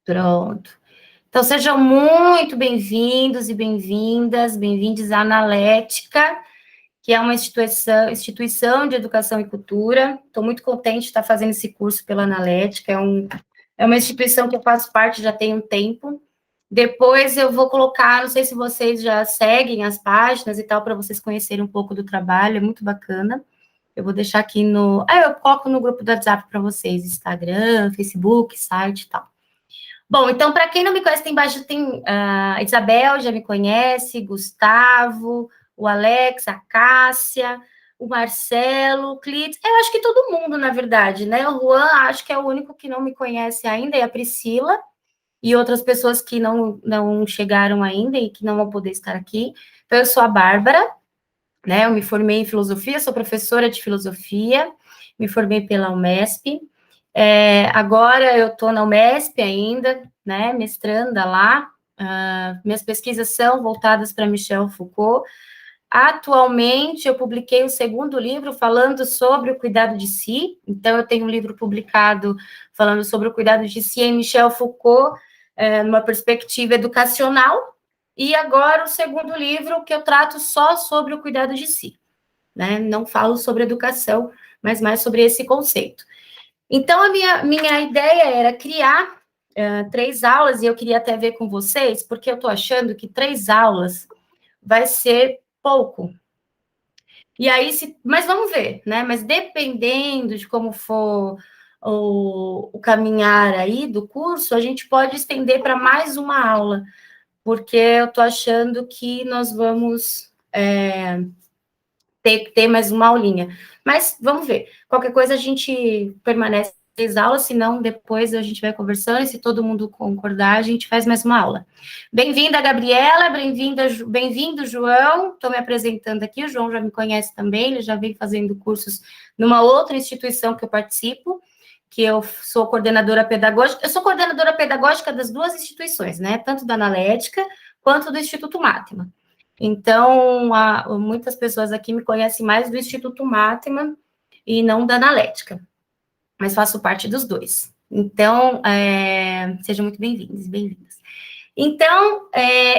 Pronto. Então, sejam muito bem-vindos e bem-vindas, bem-vindos à Analética, que é uma instituição de educação e cultura. Estou muito contente de estar fazendo esse curso pela Analética, é uma instituição que eu faço parte já tem um tempo. Depois eu vou colocar, não sei se vocês já seguem as páginas e tal, para vocês conhecerem um pouco do trabalho, é muito bacana. Eu vou deixar aqui no... eu coloco no grupo do WhatsApp para vocês, Instagram, Facebook, site e tal. Bom, então, para quem não me conhece, tem embaixo, tem a Isabel, já me conhece, Gustavo, o Alex, a Cássia, o Marcelo, o Clitz, eu acho que todo mundo, na verdade, né? O Juan, acho que é o único que não me conhece ainda, e a Priscila, e outras pessoas que não chegaram ainda e que não vão poder estar aqui. Então, eu sou a Bárbara, né? Eu me formei em filosofia, sou professora de filosofia, me formei pela Unesp. Agora eu estou na Unesp ainda, né? Mestranda lá. Minhas pesquisas são voltadas para Michel Foucault. Atualmente, eu publiquei o segundo livro falando sobre o cuidado de si. Então, eu tenho um livro publicado falando sobre o cuidado de si em Michel Foucault, numa perspectiva educacional. E agora, o segundo livro, que eu trato só sobre o cuidado de si, né? Não falo sobre educação, mas mais sobre esse conceito. Então, a minha ideia era criar 3 aulas, e eu queria até ver com vocês, porque eu estou achando que 3 aulas vai ser pouco. E aí, mas vamos ver, né? Mas dependendo de como for o caminhar aí do curso, a gente pode estender para mais uma aula, porque eu estou achando que nós vamos ter mais uma aulinha. Mas vamos ver. Qualquer coisa a gente permanece 3 aulas, senão depois a gente vai conversando, e se todo mundo concordar, a gente faz mais uma aula. Bem-vinda, Gabriela, bem-vindo, João. Estou me apresentando aqui, o João já me conhece também, ele já vem fazendo cursos numa outra instituição que eu participo, que eu sou coordenadora pedagógica. Eu sou coordenadora pedagógica das 2 instituições, né? Tanto da Analética quanto do Instituto Mátima. Então, muitas pessoas aqui me conhecem mais do Instituto Mátima e não da Analética, mas faço parte dos 2. Então, sejam muito bem-vindos e bem-vindas. Então,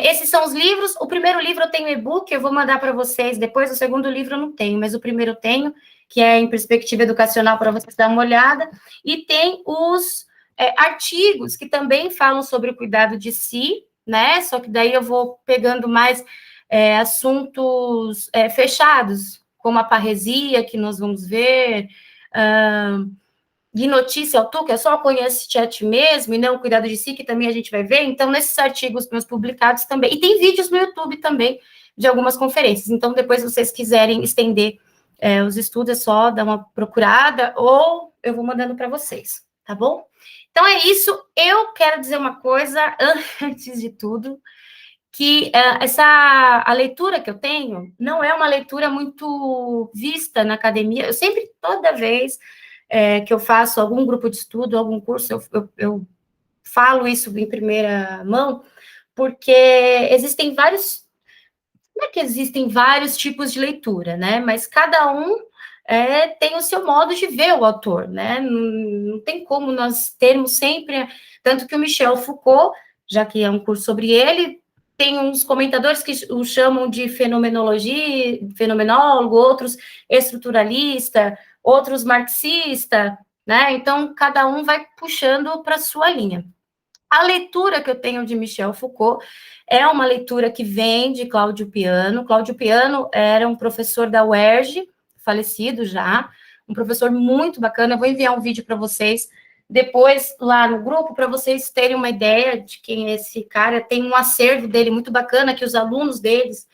esses são os livros. O primeiro livro eu tenho e-book, eu vou mandar para vocês depois. O segundo livro eu não tenho, mas o primeiro eu tenho, que é em perspectiva educacional, para vocês darem uma olhada. E tem os artigos que também falam sobre o cuidado de si, né? Só que daí eu vou pegando mais assuntos fechados, como a parresia, que nós vamos ver, de notícia ao tu, que é só conhece-te a ti mesmo, e não o cuidado de si, que também a gente vai ver. Então, nesses artigos meus publicados também, e tem vídeos no YouTube também, de algumas conferências. Então, depois, se vocês quiserem estender os estudos, é só dar uma procurada, ou eu vou mandando para vocês, tá bom? Então, é isso. Eu quero dizer uma coisa, antes de tudo, que a leitura que eu tenho não é uma leitura muito vista na academia. Eu sempre, toda vez que eu faço algum grupo de estudo, algum curso, eu falo isso em primeira mão, porque existem vários... Não é que existem vários tipos de leitura, né? Mas cada um tem o seu modo de ver o autor, né? Não tem como nós termos sempre... Tanto que o Michel Foucault, já que é um curso sobre ele, tem uns comentadores que o chamam de fenomenólogo, outros estruturalista, outros marxista, né? Então, cada um vai puxando para a sua linha. A leitura que eu tenho de Michel Foucault é uma leitura que vem de Cláudio Piano. Cláudio Piano era um professor da UERJ, falecido já, um professor muito bacana. Eu vou enviar um vídeo para vocês depois lá no grupo, para vocês terem uma ideia de quem é esse cara. Tem um acervo dele muito bacana que os alunos deles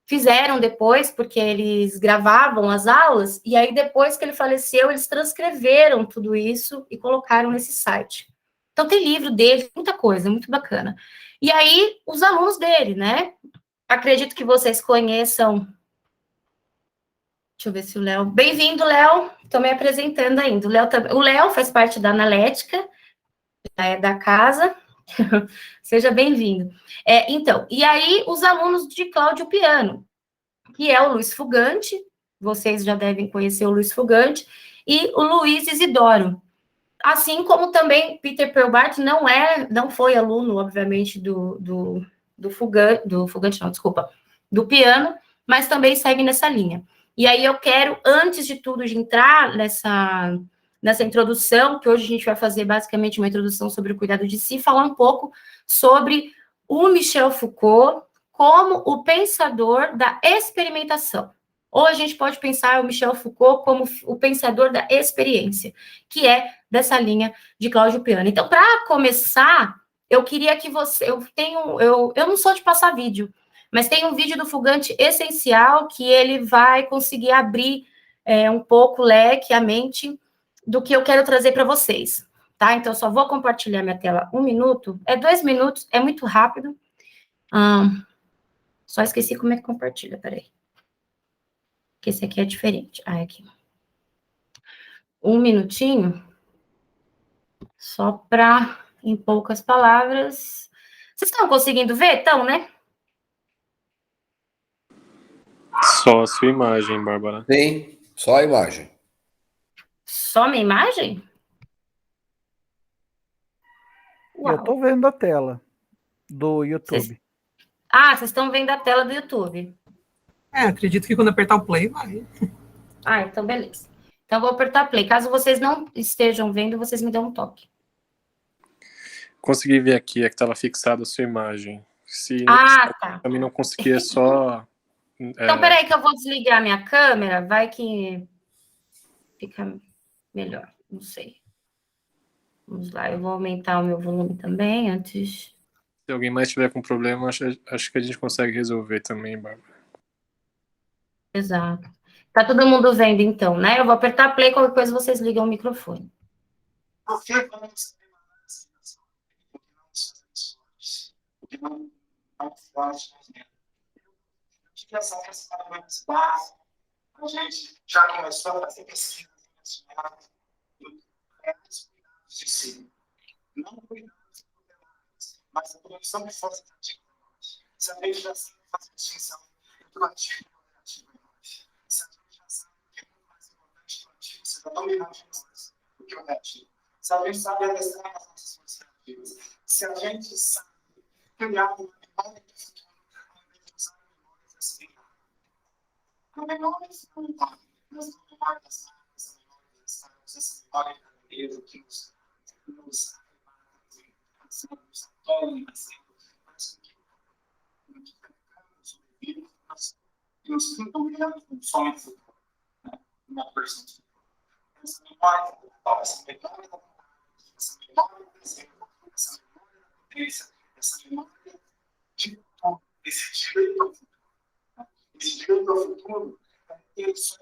fizeram depois, porque eles gravavam as aulas, e aí depois que ele faleceu, eles transcreveram tudo isso e colocaram nesse site. Então tem livro dele, muita coisa, muito bacana. E aí, os alunos dele, né? Acredito que vocês conheçam... Deixa eu ver se o Léo... Bem-vindo, Léo. Estou me apresentando ainda. O Léo faz parte da Analética, da casa. Seja bem-vindo. Então, e aí os alunos de Cláudio Piano, que é o Luiz Fugante, vocês já devem conhecer o Luiz Fugante, e o Luiz Isidoro. Assim como também Peter Perlbart não foi aluno, obviamente, do Fugante, não, desculpa, do piano, mas também segue nessa linha. E aí eu quero, antes de tudo, de entrar nessa introdução, que hoje a gente vai fazer basicamente uma introdução sobre o cuidado de si, falar um pouco sobre o Michel Foucault como o pensador da experimentação. Ou a gente pode pensar o Michel Foucault como o pensador da experiência, que é dessa linha de Cláudio Piano. Então, para começar, eu queria que você... Eu não sou de passar vídeo, mas tem um vídeo do Fugante essencial que ele vai conseguir abrir um pouco o leque, a mente, do que eu quero trazer para vocês, tá? Então, eu só vou compartilhar minha tela 1 minuto. 2 minutos, é muito rápido. Só esqueci como é que compartilha, peraí. Que esse aqui é diferente. Aqui. 1 minutinho, só para, em poucas palavras... Vocês estão conseguindo ver? Estão, né? Só a sua imagem, Bárbara. Sim, só a imagem. Só minha imagem? Uau. Eu tô vendo a tela do YouTube. Vocês estão vendo a tela do YouTube. Acredito que quando apertar o play, vai. Então beleza. Então vou apertar play. Caso vocês não estejam vendo, vocês me dão um toque. Consegui ver aqui, é que estava fixada a sua imagem. Se tá. Também não consegui, é só... Então, peraí que eu vou desligar minha câmera, vai que fica melhor, não sei. Vamos lá, eu vou aumentar o meu volume também, antes... Se alguém mais tiver com problema, acho que a gente consegue resolver também, Bárbara. Exato. Tá todo mundo vendo, então, né? Eu vou apertar play, qualquer coisa vocês ligam o microfone. Por que vamos porque não faz que essa questão mais básica, a gente já começou a fazer pesquisa nacional de si. Não cuidados tutelares, mas a produção de forças articulares. Se a gente já sabe fazer distinção entre o ativo e o operativo em nós, se a gente já sabe o que é mais importante do ativo, seja dominante em nós do que o reativo, se a gente sabe adestrar as nossas forças reativas, se a gente sabe criar uma memória do futuro, ao invés de usar memórias assim. A memória é fundamental. Mas a memória das marcas, a memória das estados, essa memória da beleza que nos apoia, mas que sobrevive, nos envolvemos com sonho futuro, uma versão de futuro. Essa memória essa memória da essa memória do desenho, essa memória da potência, essa memória de tudo, esse direito ao futuro. Esse direito ao futuro é isso.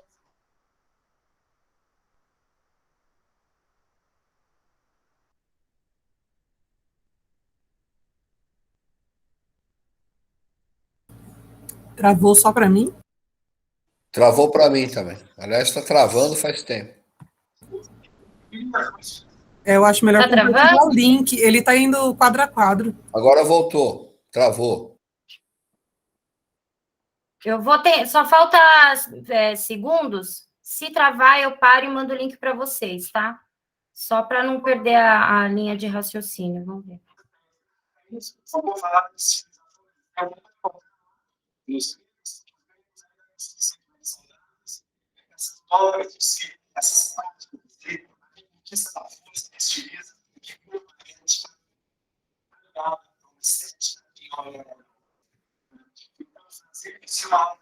Travou só para mim? Travou para mim também. Aliás, está travando faz tempo. Eu acho melhor compartilhar o link. Ele está indo quadro a quadro. Agora voltou. Travou. Eu vou ter... Só falta segundos. Se travar, eu paro e mando o link para vocês, tá? Só para não perder a linha de raciocínio. Vamos ver. Só vou falar disso. Essas obras de si, essas práticas de si, a gente está força estiliza que permanente então, fazer isso uma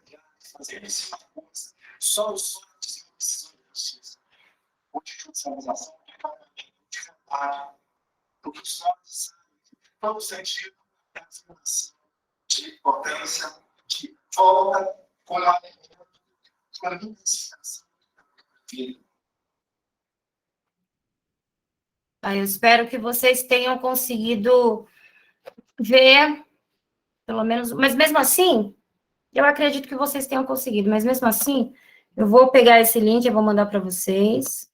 fazer isso uma coisa, só os sonhos não precisam de justiça. Ou de judicialização, de vontade, porque os sonhos sabem todo o sentido da afirmação de potência, de volta com a identificação da vida. Eu espero que vocês tenham conseguido ver, pelo menos, mas mesmo assim, eu acredito que vocês tenham conseguido, mas mesmo assim, eu vou pegar esse link e vou mandar para vocês.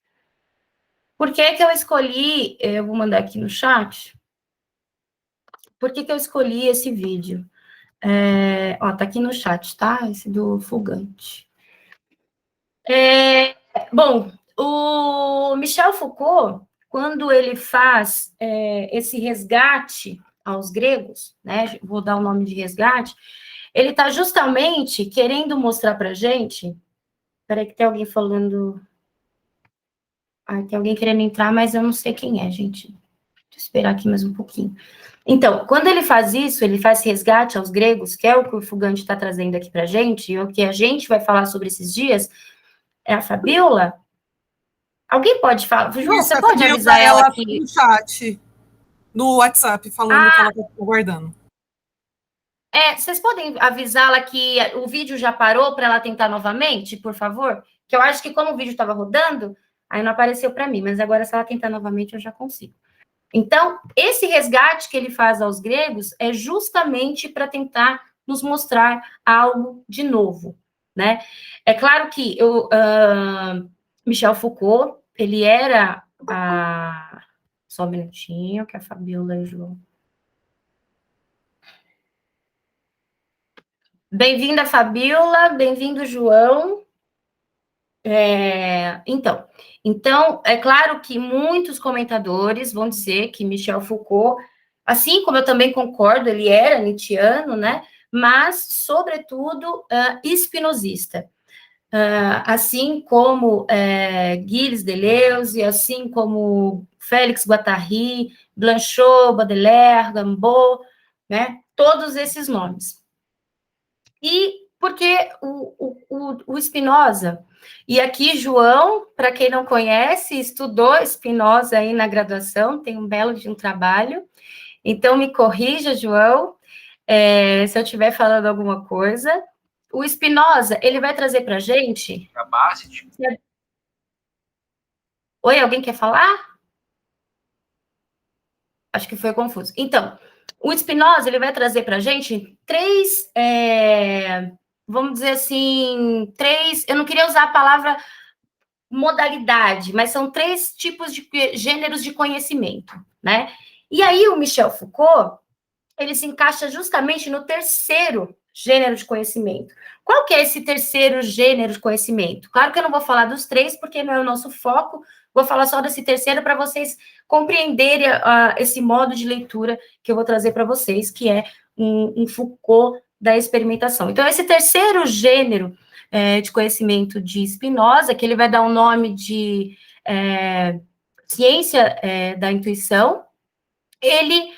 Por que que eu escolhi, eu vou mandar aqui no chat, por que que eu escolhi esse vídeo? Tá aqui no chat, tá? Esse do Fugante. Bom, o Michel Foucault, quando ele faz esse resgate aos gregos, né? Vou dar o nome de resgate. Ele está justamente querendo mostrar para a gente. Peraí, que tem alguém falando. Tem alguém querendo entrar, mas eu não sei quem é, gente. Deixa eu esperar aqui mais um pouquinho. Então, quando ele faz isso, ele faz resgate aos gregos, que é o que o Fugante está trazendo aqui para a gente, e o que a gente vai falar sobre esses dias, é a Fabíola. Alguém pode falar? João, Isso, você a pode Fabiola, avisar ela que... no chat, no WhatsApp, falando que ela está aguardando. Vocês podem avisá-la que o vídeo já parou para ela tentar novamente, por favor? Que eu acho que como o vídeo estava rodando, aí não apareceu para mim, mas agora se ela tentar novamente eu já consigo. Então, esse resgate que ele faz aos gregos é justamente para tentar nos mostrar algo de novo, né? É claro que Michel Foucault, ele era Só um minutinho, que a Fabiola e o João... Bem-vinda, Fabiola, bem-vindo, João. Então, é claro que muitos comentadores vão dizer que Michel Foucault, assim como eu também concordo, ele era nietzschiano, né? Mas, sobretudo, espinosista. Assim como Gilles Deleuze, assim como Félix Guattari, Blanchot, Baudelaire, Gambeau, né? Todos esses nomes. E porque o Spinoza, e aqui João, para quem não conhece, estudou Spinoza aí na graduação, tem um belo de um trabalho, então me corrija, João, se eu estiver falando alguma coisa. O Spinoza, ele vai trazer para a gente... A base de... Oi, alguém quer falar? Acho que foi confuso. Então, o Spinoza, ele vai trazer para a gente três... vamos dizer assim, eu não queria usar a palavra modalidade, mas são 3 tipos de gêneros de conhecimento, né? E aí o Michel Foucault, ele se encaixa justamente no terceiro gênero de conhecimento. Qual que é esse terceiro gênero de conhecimento? Claro que eu não vou falar dos 3, porque não é o nosso foco, vou falar só desse terceiro para vocês compreenderem esse modo de leitura que eu vou trazer para vocês, que é um Foucault da experimentação. Então, esse terceiro gênero de conhecimento de Spinoza, que ele vai dar o nome de ciência da intuição, ele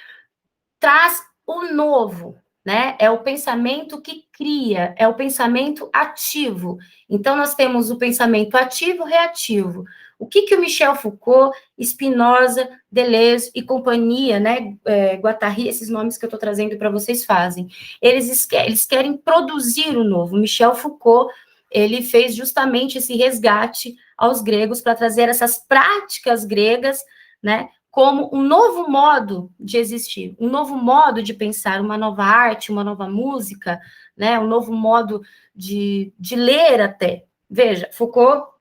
traz o novo, né? É o pensamento que cria, é o pensamento ativo. Então, nós temos o pensamento ativo e reativo. O que o Michel Foucault, Spinoza, Deleuze e companhia, né, Guattari, esses nomes que eu estou trazendo para vocês fazem? Eles querem produzir o novo. Michel Foucault, ele fez justamente esse resgate aos gregos para trazer essas práticas gregas, né, como um novo modo de existir, um novo modo de pensar, uma nova arte, uma nova música, né, um novo modo de ler até. Veja, Foucault,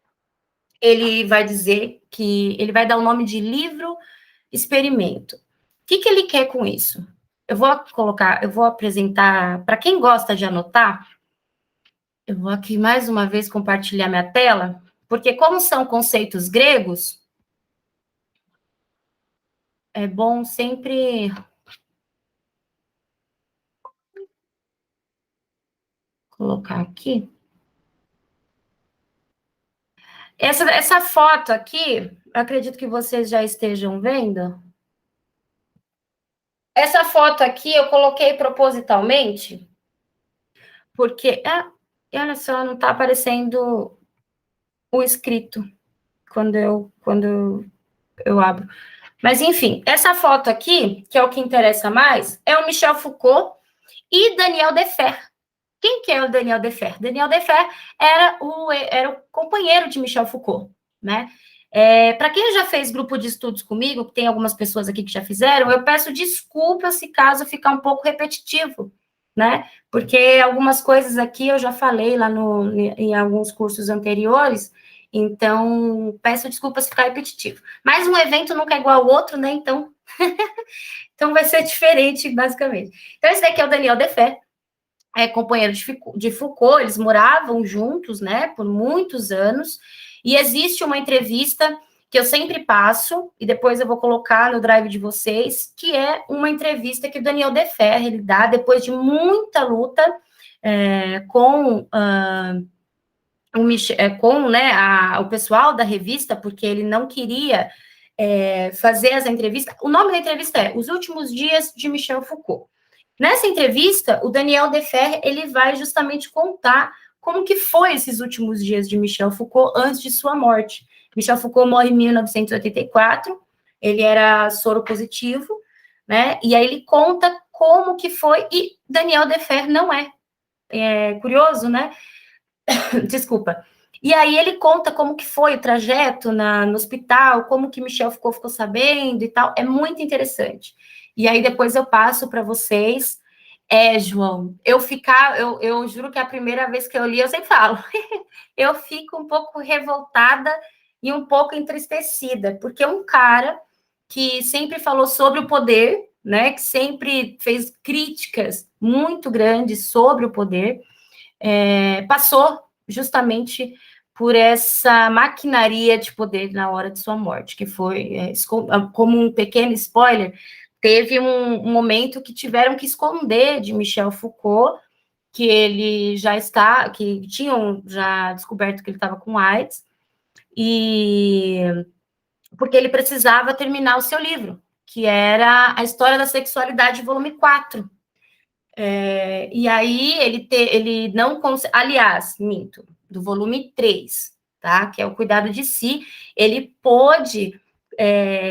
ele vai dizer que ele vai dar o nome de livro-experimento. O que ele quer com isso? Eu vou apresentar, para quem gosta de anotar, eu vou aqui mais uma vez compartilhar minha tela, porque como são conceitos gregos, é bom sempre colocar aqui. Essa foto aqui, acredito que vocês já estejam vendo. Essa foto aqui eu coloquei propositalmente, porque, olha só, não está aparecendo o escrito quando eu abro. Mas, enfim, essa foto aqui, que é o que interessa mais, é o Michel Foucault e Daniel Defer. Quem que é o Daniel Defer? Daniel Defer era o companheiro de Michel Foucault, né? Para quem já fez grupo de estudos comigo, tem algumas pessoas aqui que já fizeram, eu peço desculpas se caso ficar um pouco repetitivo, né? Porque algumas coisas aqui eu já falei lá em alguns cursos anteriores, então peço desculpas se ficar repetitivo. Mas um evento nunca é igual ao outro, né? Então, então vai ser diferente, basicamente. Então, esse daqui é o Daniel Defer, companheiro de Foucault, eles moravam juntos, né, por muitos anos, e existe uma entrevista que eu sempre passo, e depois eu vou colocar no drive de vocês, que é uma entrevista que o Daniel Deferre, ele dá depois de muita luta com o pessoal da revista, porque ele não queria fazer essa entrevista. O nome da entrevista é Os Últimos Dias de Michel Foucault. Nessa entrevista, o Daniel Deferre, ele vai justamente contar como que foi esses últimos dias de Michel Foucault antes de sua morte. Michel Foucault morre em 1984, ele era soropositivo, né? E aí ele conta como que foi, e Daniel Deferre não é. Curioso, né? Desculpa. E aí ele conta como que foi o trajeto no hospital, como que Michel Foucault ficou sabendo e tal. É muito interessante. E aí depois eu passo para vocês. João, eu juro que a primeira vez que eu li, eu sempre falo, eu fico um pouco revoltada e um pouco entristecida, porque é um cara que sempre falou sobre o poder, né, que sempre fez críticas muito grandes sobre o poder, passou justamente por essa maquinaria de poder na hora de sua morte, que foi, como um pequeno spoiler, teve um momento que tiveram que esconder de Michel Foucault, que ele que tinham já descoberto que ele estava com AIDS, e porque ele precisava terminar o seu livro, que era A História da Sexualidade, volume 4. E aí ele não consegue, aliás, minto, do volume 3, tá? Que é o Cuidado de Si, ele pôde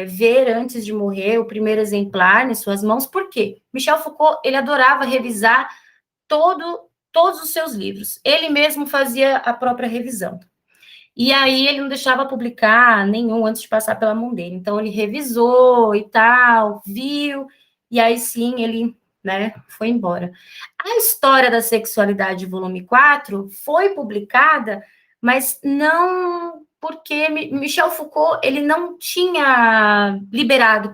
ver antes de morrer o primeiro exemplar em suas mãos. Por quê? Michel Foucault, ele adorava revisar todos os seus livros. Ele mesmo fazia a própria revisão. E aí ele não deixava publicar nenhum antes de passar pela mão dele. Então ele revisou e tal, viu, e aí sim ele, né, foi embora. A História da Sexualidade, volume 4, foi publicada, mas não porque Michel Foucault, ele não tinha liberado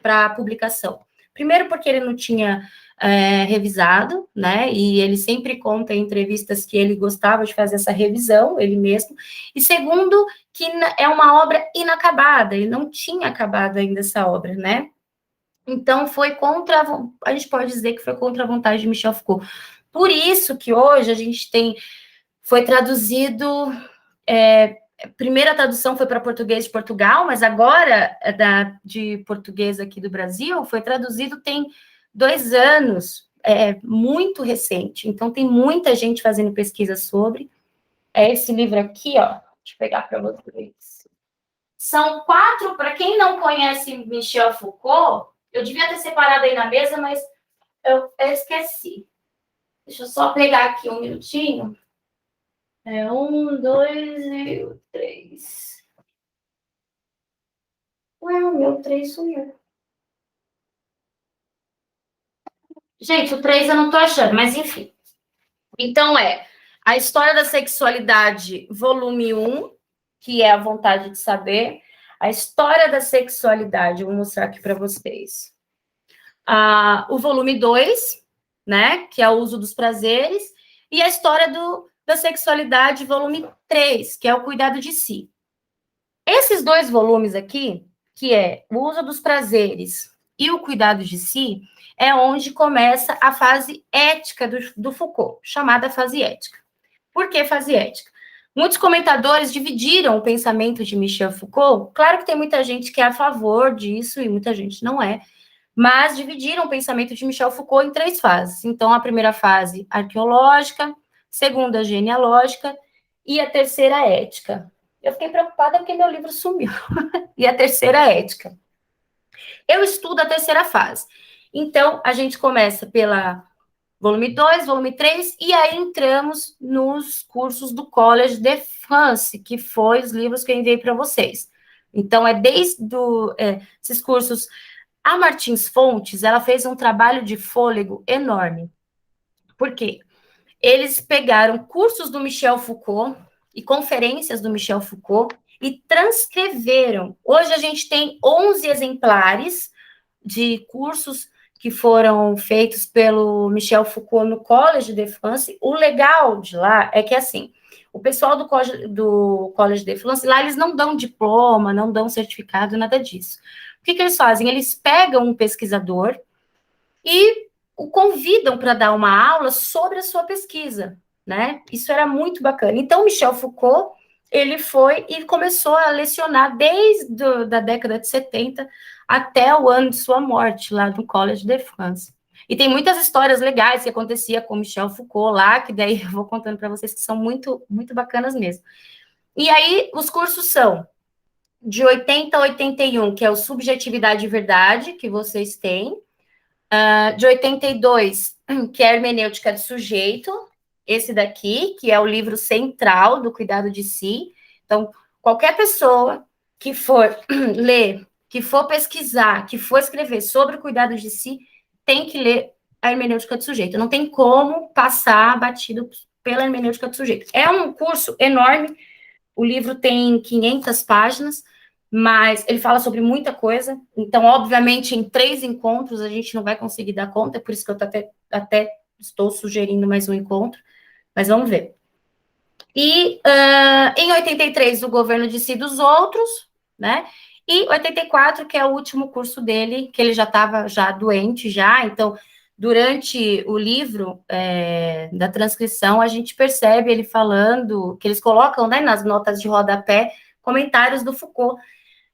para publicação. Primeiro porque ele não tinha revisado, né, e ele sempre conta em entrevistas que ele gostava de fazer essa revisão, ele mesmo, e segundo, que é uma obra inacabada, ele não tinha acabado ainda essa obra, né. Então, a gente pode dizer que foi contra a vontade de Michel Foucault. Por isso que hoje a gente foi traduzido, a primeira tradução foi para português de Portugal, mas agora, de português aqui do Brasil, foi traduzido tem 2 anos, muito recente. Então, tem muita gente fazendo pesquisa sobre. É esse livro aqui, ó, deixa eu pegar para vocês. São 4, para quem não conhece Michel Foucault, eu devia ter separado aí na mesa, mas eu esqueci. Deixa eu só pegar aqui um minutinho. 1, 2 e 3. Ué, o meu 3 sumiu. Gente, o 3 eu não tô achando, mas enfim. Então, A História da Sexualidade, volume 1, que é A Vontade de Saber. A História da Sexualidade, eu vou mostrar aqui para vocês. O volume 2, né, que é O Uso dos Prazeres, e a História da Sexualidade, volume 3, que é O Cuidado de Si. Esses 2 volumes aqui, que é O Uso dos Prazeres e O Cuidado de Si, é onde começa a fase ética do Foucault, chamada fase ética. Por que fase ética? Muitos comentadores dividiram o pensamento de Michel Foucault. Claro que tem muita gente que é a favor disso e muita gente não é, mas dividiram o pensamento de Michel Foucault em 3 fases. Então, a primeira fase arqueológica, segunda genealógica e a terceira ética. Eu fiquei preocupada porque meu livro sumiu. E a terceira ética. Eu estudo a terceira fase. Então, a gente começa pela volume 2, volume 3, e aí entramos nos cursos do Collège de France, que foi os livros que eu enviei para vocês. Então, desde esses cursos. A Martins Fontes, ela fez um trabalho de fôlego enorme. Por quê? Eles pegaram cursos do Michel Foucault e conferências do Michel Foucault e transcreveram. Hoje a gente tem 11 exemplares de cursos que foram feitos pelo Michel Foucault no Collège de France. O legal de lá é que, assim, o pessoal do Collège de France, lá eles não dão diploma, não dão certificado, nada disso. O que eles fazem? Eles pegam um pesquisador e o convidam para dar uma aula sobre a sua pesquisa, né? Isso era muito bacana. Então, Michel Foucault, ele foi e começou a lecionar desde a década de 70 até o ano de sua morte, lá no Collège de France. E tem muitas histórias legais que acontecia com Michel Foucault lá, que daí eu vou contando para vocês que são muito, muito bacanas mesmo. E aí, os cursos são de 80 a 81, que é o Subjetividade e Verdade, que vocês têm. De 82, que é a Hermenêutica do Sujeito. Esse daqui, que é o livro central do cuidado de si. Então, qualquer pessoa que for ler, que for pesquisar, que for escrever sobre o cuidado de si, tem que ler a hermenêutica do sujeito. Não tem como passar batido pela hermenêutica do sujeito. É um curso enorme, o livro tem 500 páginas, mas ele fala sobre muita coisa. Então, obviamente, em 3 encontros a gente não vai conseguir dar conta, é por isso que eu até estou sugerindo mais um encontro, mas vamos ver. E em 83, o governo de si dos outros, né? E 84, que é o último curso dele, que ele já estava doente, então, durante o livro da transcrição, a gente percebe ele falando, que eles colocam, né, nas notas de rodapé, comentários do Foucault.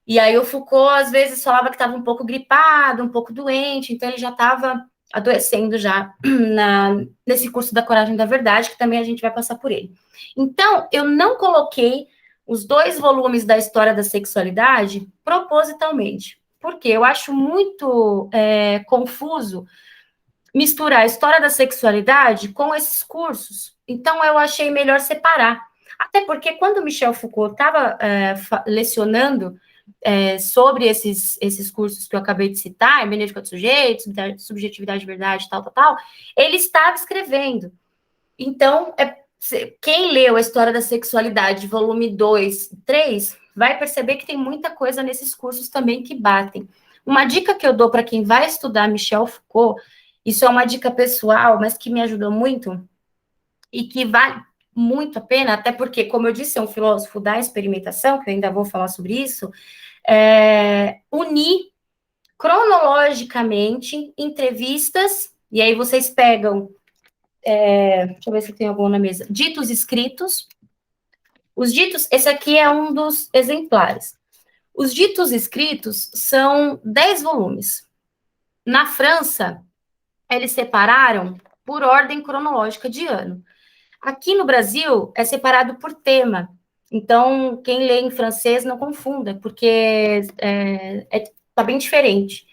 E aí o Foucault, às vezes, falava que estava um pouco gripado, um pouco doente, então ele já estava adoecendo já nesse curso da Coragem da Verdade, que também a gente vai passar por ele. Então, eu não coloquei os 2 volumes da História da Sexualidade propositalmente, porque eu acho muito confuso misturar a História da Sexualidade com esses cursos. Então, eu achei melhor separar. Até porque, quando Michel Foucault estava lecionando sobre esses cursos que eu acabei de citar, hermenêutica do sujeito, subjetividade de verdade, tal, ele estava escrevendo. Então, quem leu a História da Sexualidade, volume 2 e 3, vai perceber que tem muita coisa nesses cursos também que batem. Uma dica que eu dou para quem vai estudar Michel Foucault, isso é uma dica pessoal, mas que me ajudou muito, e que vale muito a pena, até porque, como eu disse, é um filósofo da experimentação, que eu ainda vou falar sobre isso, unir cronologicamente entrevistas, e aí vocês pegam, deixa eu ver se tem algum na mesa, ditos escritos. Os ditos, esse aqui é um dos exemplares. Os ditos escritos são 10 volumes. Na França, eles separaram por ordem cronológica de ano. Aqui no Brasil, é separado por tema. Então, quem lê em francês não confunda, porque está bem diferente.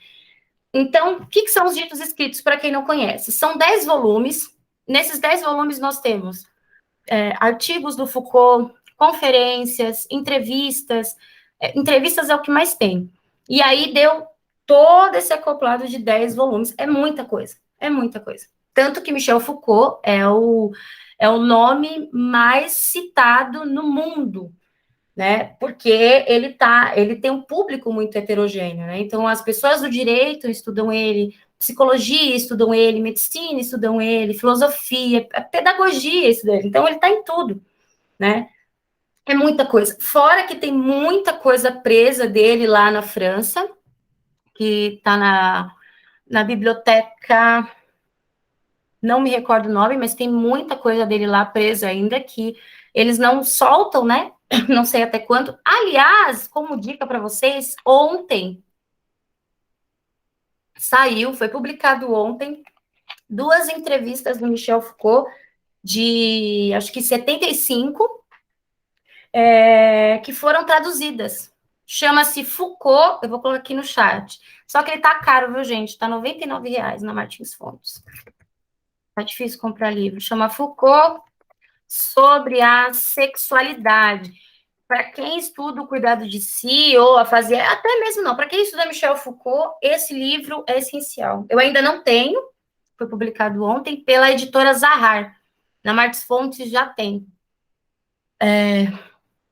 Então, o que são os ditos escritos, para quem não conhece? São 10 volumes. Nesses 10 volumes, nós temos artigos do Foucault, conferências, entrevistas. Entrevistas é o que mais tem. E aí, deu todo esse acoplado de 10 volumes. É muita coisa, é muita coisa. Tanto que Michel Foucault é o nome mais citado no mundo, né? Porque ele tem um público muito heterogêneo, né? Então, as pessoas do direito estudam ele, psicologia estudam ele, medicina estudam ele, filosofia, pedagogia estudam ele. Então, ele está em tudo, né? É muita coisa. Fora que tem muita coisa presa dele lá na França, que está na biblioteca, não me recordo o nome, mas tem muita coisa dele lá presa ainda, que eles não soltam, né? Não sei até quando. Aliás, como dica para vocês, ontem foi publicado ontem, 2 entrevistas do Michel Foucault, de, acho que 75, que foram traduzidas. Chama-se Foucault, eu vou colocar aqui no chat. Só que ele tá caro, viu, gente? Tá R$ 99,00 na Martins Fontes. Tá difícil comprar livro. Chama Foucault sobre a sexualidade. Para quem estuda o cuidado de si, ou a fazer, até mesmo não, para quem estuda Michel Foucault, esse livro é essencial. Eu ainda não tenho, foi publicado ontem, pela editora Zahar. Na Martins Fontes já tem.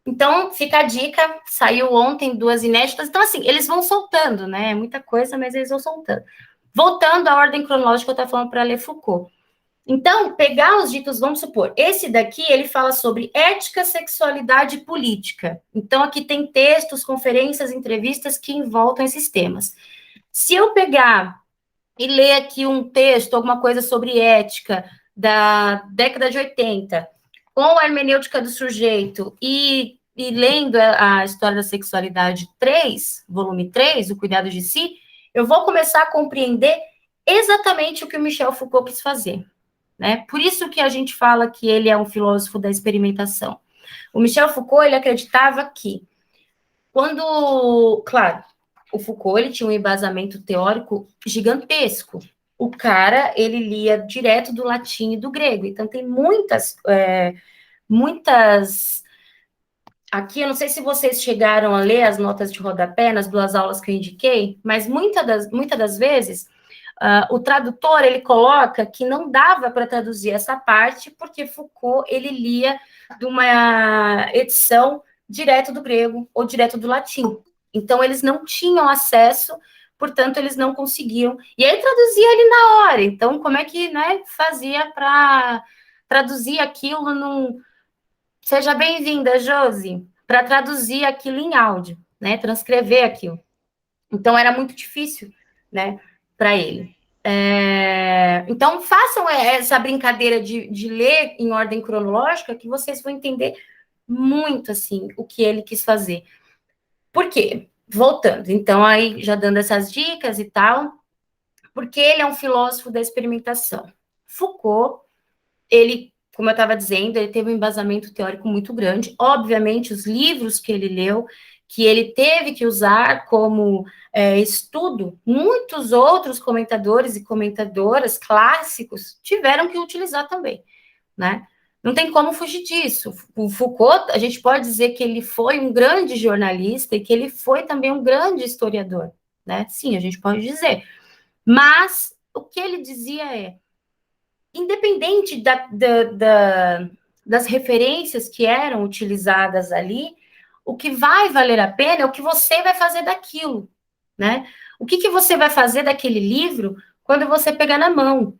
Então, fica a dica, saiu ontem 2 inéditas. Então, assim, eles vão soltando, né? É muita coisa, mas eles vão soltando. Voltando à ordem cronológica, eu estava falando para ler Foucault. Então, pegar os ditos, vamos supor, esse daqui, ele fala sobre ética, sexualidade e política. Então, aqui tem textos, conferências, entrevistas que envolvem esses temas. Se eu pegar e ler aqui um texto, alguma coisa sobre ética da década de 80, com a hermenêutica do sujeito e lendo a História da Sexualidade 3, volume 3, O Cuidado de Si, eu vou começar a compreender exatamente o que o Michel Foucault quis fazer. Né? Por isso que a gente fala que ele é um filósofo da experimentação. O Michel Foucault, ele acreditava que claro, o Foucault, ele tinha um embasamento teórico gigantesco. O cara, ele lia direto do latim e do grego. Então, tem muitas... Aqui, eu não sei se vocês chegaram a ler as notas de rodapé nas 2 aulas que eu indiquei, mas muitas das vezes... o tradutor, ele coloca que não dava para traduzir essa parte, porque Foucault, ele lia de uma edição direto do grego ou direto do latim. Então, eles não tinham acesso, portanto, eles não conseguiam. E aí, traduzia ali na hora. Então, como é que, né, fazia para traduzir aquilo num... Seja bem-vinda, Josi, para traduzir aquilo em áudio, né, transcrever aquilo. Então, era muito difícil, né, para ele. Então, façam essa brincadeira de ler em ordem cronológica, que vocês vão entender muito, assim, o que ele quis fazer. Por quê? Voltando, então, aí, já dando essas dicas e tal, porque ele é um filósofo da experimentação. Foucault, ele, como eu estava dizendo, ele teve um embasamento teórico muito grande. Obviamente, os livros que ele leu, que ele teve que usar como estudo, muitos outros comentadores e comentadoras clássicos tiveram que utilizar também, né? Não tem como fugir disso. O Foucault, a gente pode dizer que ele foi um grande jornalista e que ele foi também um grande historiador, né? Sim, a gente pode dizer. Mas o que ele dizia independente das referências que eram utilizadas ali, o que vai valer a pena é o que você vai fazer daquilo, né? O que você vai fazer daquele livro quando você pegar na mão?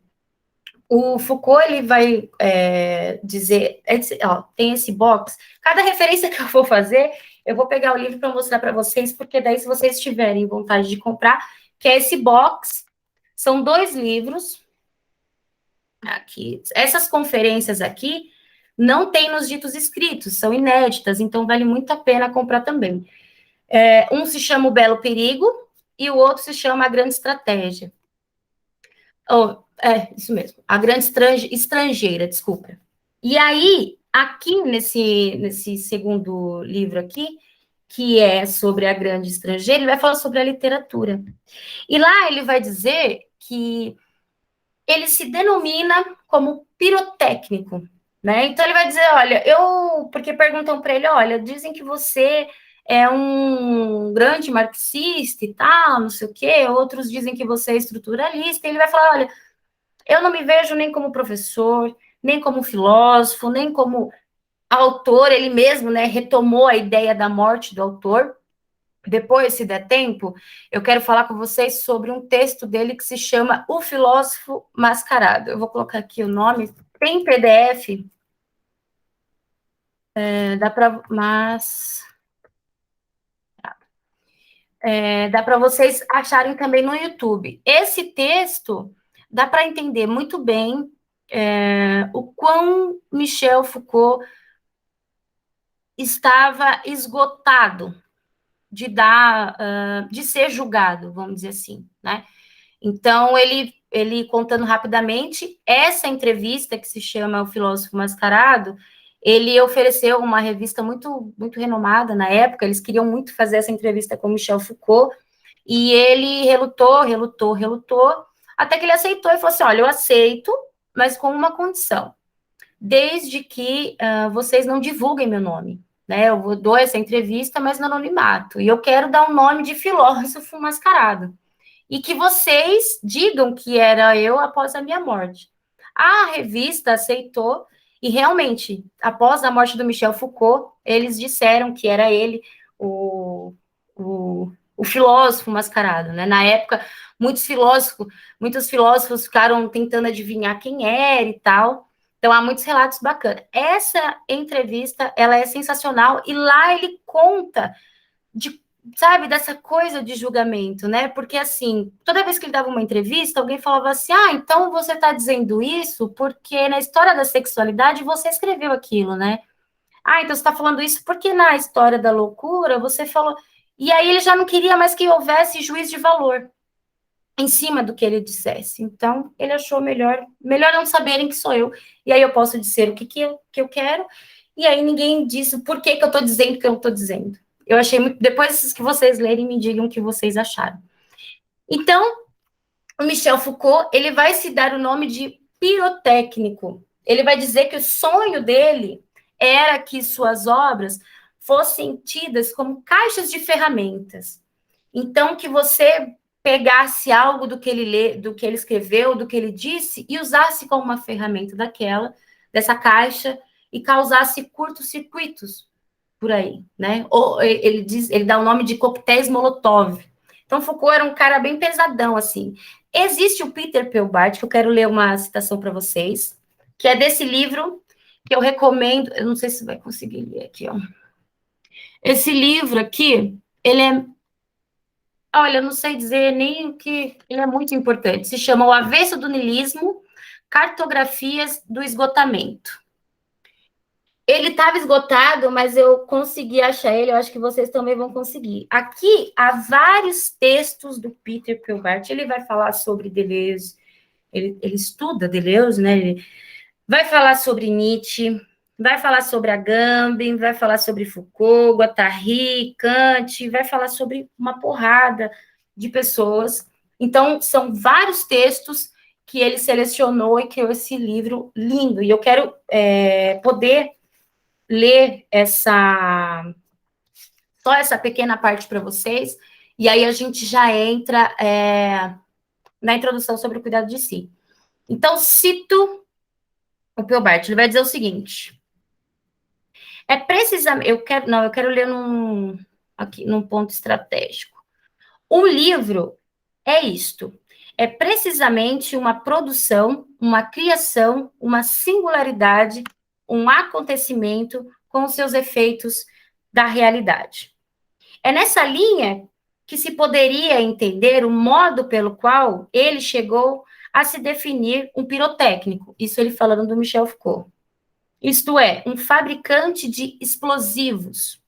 O Foucault, ele vai dizer, tem esse box, cada referência que eu for fazer, eu vou pegar o livro para mostrar para vocês, porque daí, se vocês tiverem vontade de comprar, que é esse box, são 2 livros, aqui, essas conferências aqui, não tem nos ditos escritos, são inéditas, então vale muito a pena comprar também. Um se chama O Belo Perigo, e o outro se chama A Grande Estratégia. Isso mesmo, A Grande Estrangeira, desculpa. E aí, aqui nesse segundo livro aqui, que é sobre a grande estrangeira, ele vai falar sobre a literatura. E lá ele vai dizer que ele se denomina como pirotécnico, né? Então ele vai dizer, olha, porque perguntam para ele, olha, dizem que você é um grande marxista e tal, não sei o quê, outros dizem que você é estruturalista, e ele vai falar, olha, eu não me vejo nem como professor, nem como filósofo, nem como autor, ele mesmo, né, retomou a ideia da morte do autor. Depois, se der tempo, eu quero falar com vocês sobre um texto dele que se chama O Filósofo Mascarado. Eu vou colocar aqui o nome, tem PDF, dá para vocês acharem também no YouTube. Esse texto dá para entender muito bem o quão Michel Foucault estava esgotado de ser julgado, vamos dizer assim, né? Então, ele contando rapidamente, essa entrevista que se chama O Filósofo Mascarado, ele ofereceu uma revista muito, muito renomada na época, eles queriam muito fazer essa entrevista com Michel Foucault, e ele relutou, até que ele aceitou e falou assim, olha, eu aceito, mas com uma condição, desde que vocês não divulguem meu nome, né? Eu dou essa entrevista, mas no anonimato, e eu quero dar um nome de filósofo mascarado, e que vocês digam que era eu após a minha morte. A revista aceitou, e realmente, após a morte do Michel Foucault, eles disseram que era ele, o o filósofo mascarado, né? Na época, muitos filósofos ficaram tentando adivinhar quem era e tal. Então, há muitos relatos bacanas. Essa entrevista, ela é sensacional, e lá ele conta dessa coisa de julgamento, né? Porque, assim, toda vez que ele dava uma entrevista, alguém falava assim, então você está dizendo isso porque na história da sexualidade você escreveu aquilo, né? Então você está falando isso porque na história da loucura você falou... E aí ele já não queria mais que houvesse juízo de valor em cima do que ele dissesse. Então, ele achou melhor não saberem que sou eu, e aí eu posso dizer o que eu quero, e aí ninguém diz o porquê que eu estou dizendo o que eu estou dizendo. Eu achei muito... Depois que vocês lerem, me digam o que vocês acharam. Então, o Michel Foucault, ele vai se dar o nome de pirotécnico. Ele vai dizer que o sonho dele era que suas obras fossem tidas como caixas de ferramentas. Então, que você pegasse algo do que ele escreveu, do que ele disse, e usasse como uma ferramenta dessa caixa, e causasse curtos-circuitos por aí, né? Ou ele dá o nome de coquetéis Molotov. Então, Foucault era um cara bem pesadão, assim. Existe o Peter Peubart, que eu quero ler uma citação para vocês, que é desse livro, que eu recomendo, eu não sei se vai conseguir ler aqui, ó. Esse livro aqui, ele é... Olha, eu não sei dizer nem o que... Ele é muito importante. Se chama O Avesso do Niilismo, Cartografias do Esgotamento. Ele estava esgotado, mas eu consegui achar ele, eu acho que vocês também vão conseguir. Aqui, há vários textos do Peter Peubart, ele vai falar sobre Deleuze, ele estuda Deleuze, né? Ele vai falar sobre Nietzsche, vai falar sobre Agamben, vai falar sobre Foucault, Guattari, Kant, vai falar sobre uma porrada de pessoas. Então, são vários textos que ele selecionou e criou esse livro lindo. E eu quero poder ler só essa pequena parte para vocês, e aí a gente já entra na introdução sobre o cuidado de si. Então, cito o Peubart, ele vai dizer o seguinte: eu quero ler aqui num ponto estratégico. Um livro é isto, é precisamente uma produção, uma criação, uma singularidade, um acontecimento com os seus efeitos da realidade. É nessa linha que se poderia entender o modo pelo qual ele chegou a se definir um pirotécnico, isso ele falando do Michel Foucault. Isto é, um fabricante de explosivos.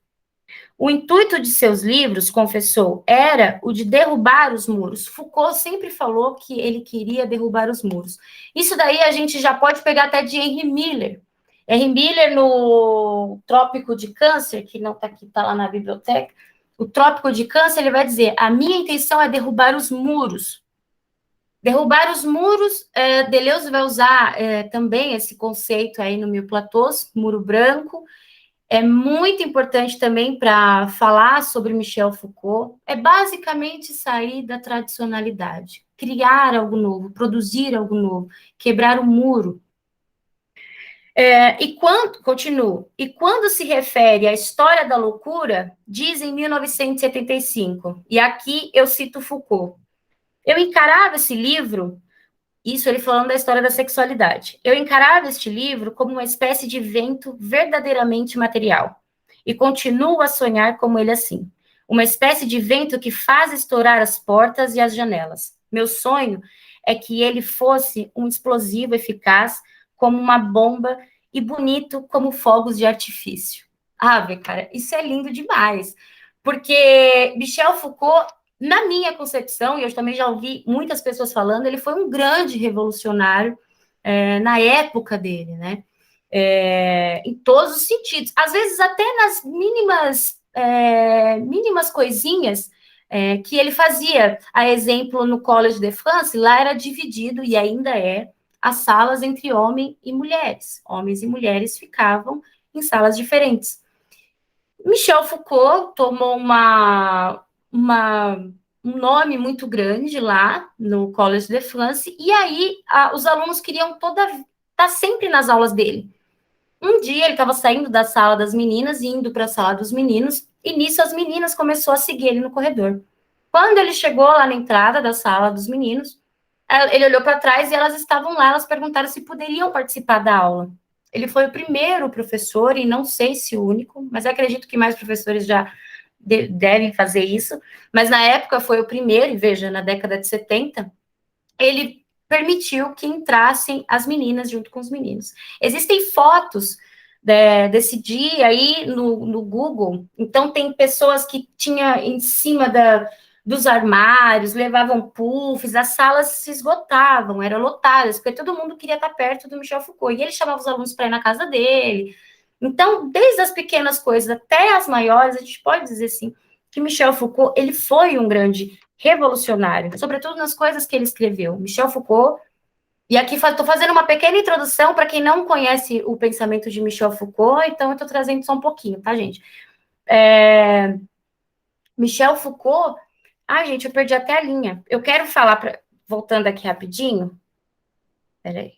O intuito de seus livros, confessou, era o de derrubar os muros. Foucault sempre falou que ele queria derrubar os muros. Isso daí a gente já pode pegar até de Henry Miller. Henry Miller, no Trópico de Câncer, que não está aqui, está lá na biblioteca, o Trópico de Câncer, ele vai dizer, a minha intenção é derrubar os muros. Derrubar os muros, Deleuze vai usar também esse conceito aí no Mil Platôs, muro branco. É muito importante também para falar sobre Michel Foucault, é basicamente sair da tradicionalidade, criar algo novo, produzir algo novo, quebrar o muro. Continuo, e quando se refere à história da loucura, diz em 1975, e aqui eu cito Foucault, eu encarava esse livro, isso ele falando da história da sexualidade, eu encarava este livro como uma espécie de vento verdadeiramente material, e continuo a sonhar como ele assim, uma espécie de vento que faz estourar as portas e as janelas. Meu sonho é que ele fosse um explosivo eficaz, como uma bomba, e bonito como fogos de artifício. Cara, isso é lindo demais, porque Michel Foucault, na minha concepção, e eu também já ouvi muitas pessoas falando, ele foi um grande revolucionário na época dele, né? Em todos os sentidos. Às vezes, até nas mínimas coisinhas que ele fazia. A exemplo, no Collège de France, lá era dividido, e ainda as salas entre homens e mulheres. Homens e mulheres ficavam em salas diferentes. Michel Foucault tomou um nome muito grande lá no Collège de France, e aí os alunos queriam estar sempre nas aulas dele. Um dia ele estava saindo da sala das meninas e indo para a sala dos meninos, e nisso as meninas começaram a seguir ele no corredor. Quando ele chegou lá na entrada da sala dos meninos, ele olhou para trás e elas estavam lá, elas perguntaram se poderiam participar da aula. Ele foi o primeiro professor, e não sei se o único, mas acredito que mais professores já devem fazer isso, mas na época foi o primeiro, e veja, na década de 70, ele permitiu que entrassem as meninas junto com os meninos. Existem fotos desse dia aí no Google, então tem pessoas que tinham em cima dos armários, levavam puffs, as salas se esgotavam, eram lotadas, porque todo mundo queria estar perto do Michel Foucault, e ele chamava os alunos para ir na casa dele. Então, desde as pequenas coisas até as maiores, a gente pode dizer assim, que Michel Foucault, ele foi um grande revolucionário, sobretudo nas coisas que ele escreveu. Michel Foucault, e aqui estou fazendo uma pequena introdução para quem não conhece o pensamento de Michel Foucault, então eu estou trazendo só um pouquinho, tá, gente? Michel Foucault, gente, eu perdi até a linha. Eu quero falar, voltando aqui rapidinho, peraí.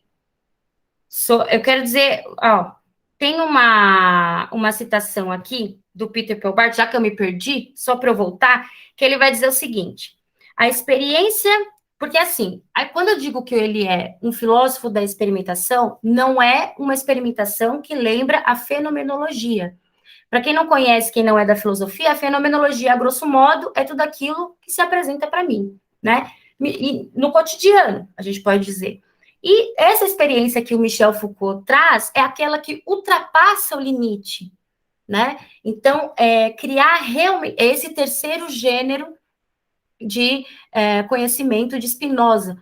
Eu quero dizer, tem uma citação aqui do Peter Pelbart, já que eu me perdi, só para eu voltar, que ele vai dizer o seguinte, a experiência, porque assim, quando eu digo que ele é um filósofo da experimentação, não é uma experimentação que lembra a fenomenologia. Para quem não conhece, quem não é da filosofia, a fenomenologia, a grosso modo, é tudo aquilo que se apresenta para mim, né? E no cotidiano, a gente pode dizer. E essa experiência que o Michel Foucault traz é aquela que ultrapassa o limite, né? Então, criar realmente esse terceiro gênero de conhecimento de Spinoza,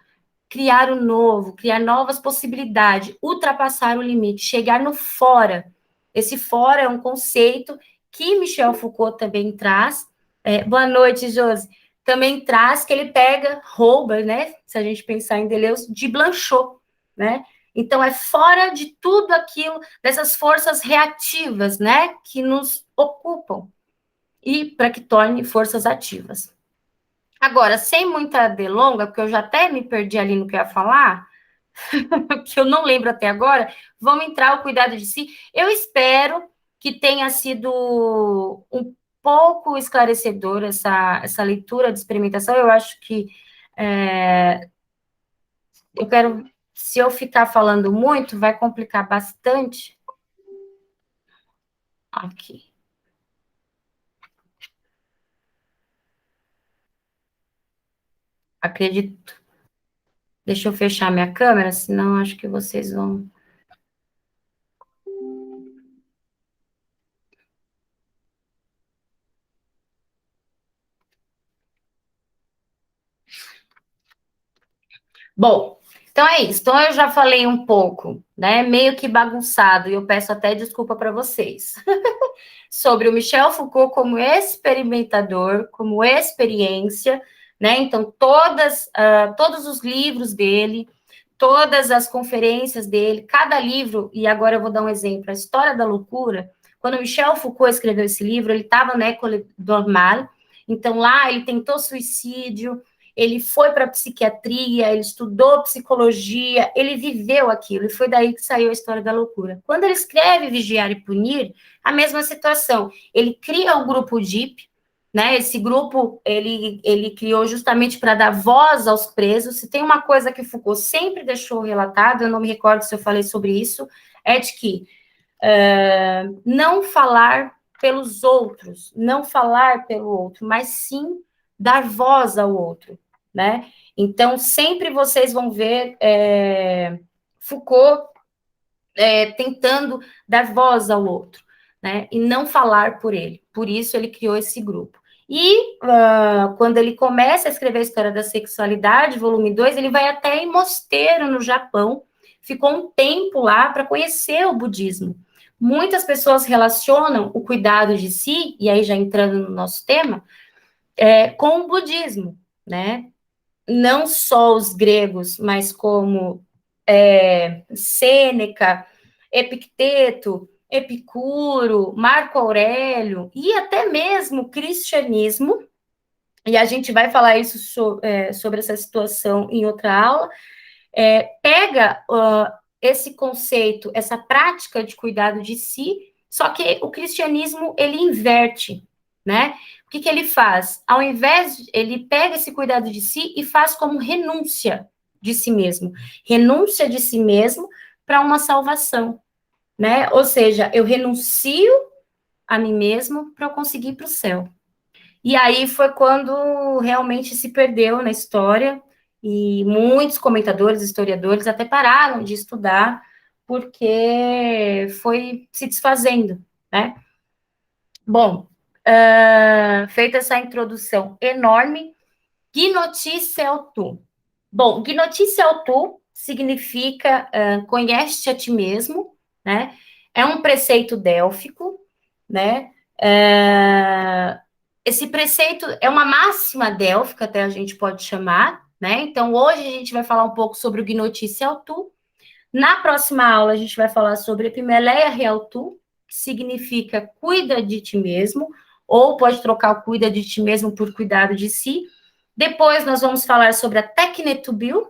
criar o novo, criar novas possibilidades, ultrapassar o limite, chegar no fora. Esse fora é um conceito que Michel Foucault também traz. Boa noite, Josi. Também traz que ele rouba, né? Se a gente pensar em Deleuze, de Blanchot, né? Então, é fora de tudo aquilo, dessas forças reativas, né? Que nos ocupam. E para que torne forças ativas. Agora, sem muita delonga, porque eu já até me perdi ali no que eu ia falar, que eu não lembro até agora, vamos entrar ao cuidado de si. Eu espero que tenha sido um pouco esclarecedor essa leitura de experimentação. Eu acho que eu quero, se eu ficar falando muito, vai complicar bastante. Aqui. Acredito. Deixa eu fechar minha câmera, senão acho que vocês vão... Bom, então é isso. Então eu já falei um pouco, né, meio que bagunçado, e eu peço até desculpa para vocês, sobre o Michel Foucault como experimentador, como experiência, né, então todos os livros dele, todas as conferências dele, cada livro, e agora eu vou dar um exemplo, a História da Loucura, quando Michel Foucault escreveu esse livro, ele estava na École Normale, então lá ele tentou suicídio, ele foi para a psiquiatria, ele estudou psicologia, ele viveu aquilo, e foi daí que saiu a História da Loucura. Quando ele escreve Vigiar e Punir, a mesma situação, ele cria o grupo DIP, né? Esse grupo, ele criou justamente para dar voz aos presos. Se tem uma coisa que Foucault sempre deixou relatado, eu não me recordo se eu falei sobre isso, é de que não falar pelos outros, não falar pelo outro, mas sim dar voz ao outro, né? Então, sempre vocês vão ver Foucault tentando dar voz ao outro, né? E não falar por ele. Por isso, ele criou esse grupo. E quando ele começa a escrever a História da Sexualidade, volume 2, ele vai até em Mosteiro, no Japão, ficou um tempo lá para conhecer o budismo. Muitas pessoas relacionam o cuidado de si, e aí já entrando no nosso tema, com o budismo, né? Não só os gregos, mas como Sêneca, Epicteto, Epicuro, Marco Aurélio, e até mesmo o cristianismo, e a gente vai falar isso sobre essa situação em outra aula, pega esse conceito, essa prática de cuidado de si, só que o cristianismo, ele inverte, né? O que ele faz? Ao invés, ele pega esse cuidado de si e faz como renúncia de si mesmo. Renúncia de si mesmo para uma salvação, né? Ou seja, eu renuncio a mim mesmo para eu conseguir ir para o céu. E aí foi quando realmente se perdeu na história, e muitos comentadores, historiadores, até pararam de estudar, porque foi se desfazendo, né? Bom, feita essa introdução enorme, Gnoti Seltu. Bom, Gnoti Seltu significa conhece-te a ti mesmo, né? É um preceito délfico, né? Esse preceito é uma máxima délfica, até a gente pode chamar, né? Então, hoje a gente vai falar um pouco sobre o Gnoti Seltu. Na próxima aula, a gente vai falar sobre Epimeleia Realtu, que significa cuida de ti mesmo, ou pode trocar o cuida de ti mesmo por cuidado de si. Depois, nós vamos falar sobre a Teknetubil,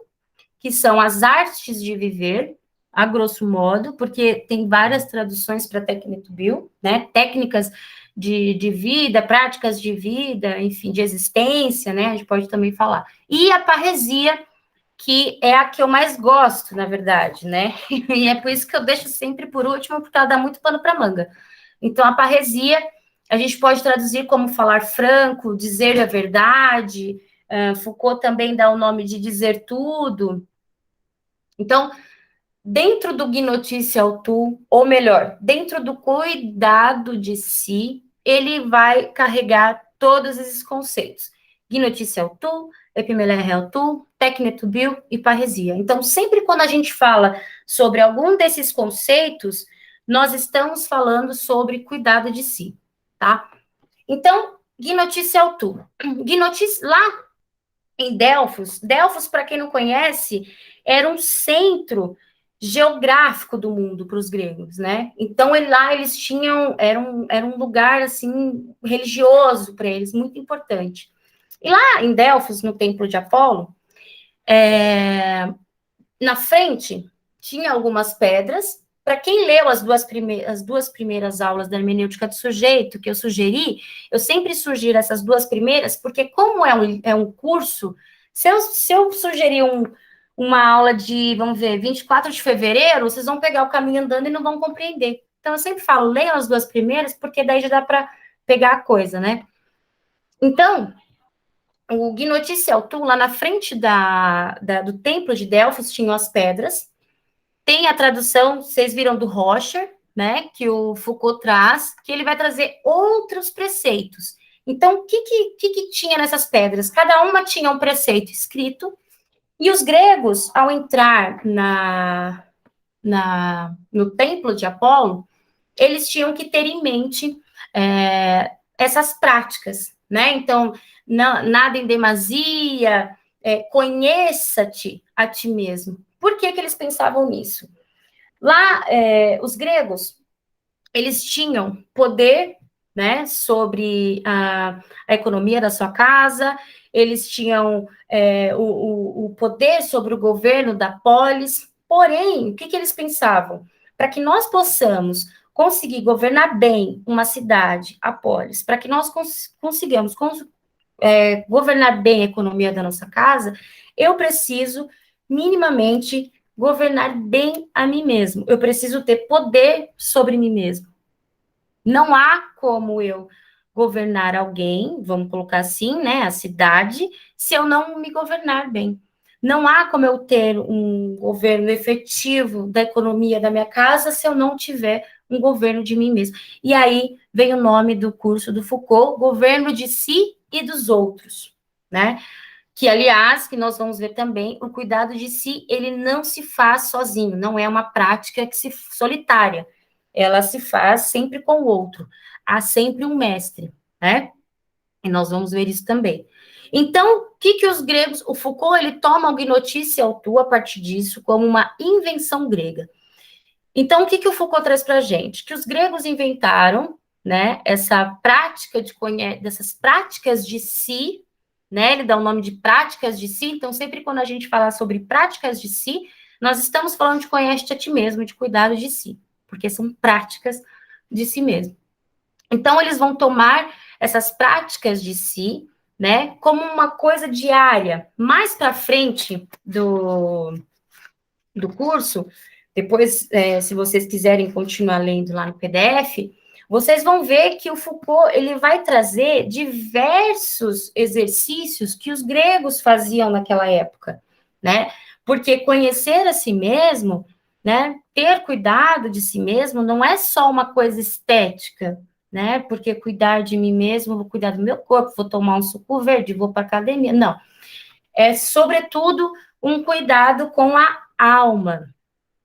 que são as artes de viver, a grosso modo, porque tem várias traduções para Teknetubil, né? Técnicas de vida, práticas de vida, enfim, de existência, né? A gente pode também falar. E a parresia, que é a que eu mais gosto, na verdade, né? E é por isso que eu deixo sempre por último, porque ela dá muito pano para manga. Então, a parresia, a gente pode traduzir como falar franco, dizer a verdade. Foucault também dá o nome de dizer tudo. Então, dentro do Gnoti Seltu, ou melhor, dentro do cuidado de si, ele vai carregar todos esses conceitos. Gnoti Seltu, Epimeleia Realtu, Teknetubil e parresia. Então, sempre quando a gente fala sobre algum desses conceitos, nós estamos falando sobre cuidado de si, tá? Então, Gnoti Seltu. Gnoti, lá em Delfos, para quem não conhece, era um centro geográfico do mundo para os gregos, né? Então, lá eles tinham, era um lugar, assim, religioso para eles, muito importante. E lá em Delfos, no templo de Apolo, na frente, tinha algumas pedras. Para quem leu as duas primeiras aulas da hermenêutica do sujeito, que eu sugeri, eu sempre sugiro essas duas primeiras, porque como é um curso, se eu sugerir uma aula de, vamos ver, 24 de fevereiro, vocês vão pegar o caminho andando e não vão compreender. Então, eu sempre falo, leiam as duas primeiras, porque daí já dá para pegar a coisa, né? Então, o Gnoti Seltu, lá na frente do templo de Delfos, tinham as pedras. Tem a tradução, vocês viram, do Rocher, né, que o Foucault traz, que ele vai trazer outros preceitos. Então, o que tinha nessas pedras? Cada uma tinha um preceito escrito, e os gregos, ao entrar no templo de Apolo, eles tinham que ter em mente essas práticas, né? Então, nada em demasia, conheça-te a ti mesmo. Por que eles pensavam nisso? Lá, os gregos, eles tinham poder, né, sobre a economia da sua casa, eles tinham o poder sobre o governo da polis, porém, o que eles pensavam? Para que nós possamos conseguir governar bem uma cidade, a polis, para que nós consigamos governar bem a economia da nossa casa, eu preciso minimamente governar bem a mim mesmo. Eu preciso ter poder sobre mim mesmo. Não há como eu governar alguém, vamos colocar assim, né, a cidade, se eu não me governar bem. Não há como eu ter um governo efetivo da economia da minha casa se eu não tiver um governo de mim mesmo. E aí vem o nome do curso do Foucault, Governo de Si e dos Outros, né? Que, aliás, que nós vamos ver também, o cuidado de si, ele não se faz sozinho, não é uma prática solitária, ela se faz sempre com o outro, há sempre um mestre, né? E nós vamos ver isso também. Então, o que os gregos, o Foucault, ele toma o Gnoti Seltu a partir disso como uma invenção grega. Então, o que o Foucault traz para a gente? Que os gregos inventaram, né, essa prática dessas práticas de si, né, ele dá o nome de práticas de si, então sempre quando a gente fala sobre práticas de si, nós estamos falando de conhece-te a ti mesmo, de cuidado de si, porque são práticas de si mesmo. Então, eles vão tomar essas práticas de si, né, como uma coisa diária. Mais para frente do curso, depois, se vocês quiserem continuar lendo lá no PDF, vocês vão ver que o Foucault, ele vai trazer diversos exercícios que os gregos faziam naquela época, né? Porque conhecer a si mesmo, né, ter cuidado de si mesmo, não é só uma coisa estética, né? Porque cuidar de mim mesmo, vou cuidar do meu corpo, vou tomar um suco verde, vou para academia. Não. É, sobretudo, um cuidado com a alma,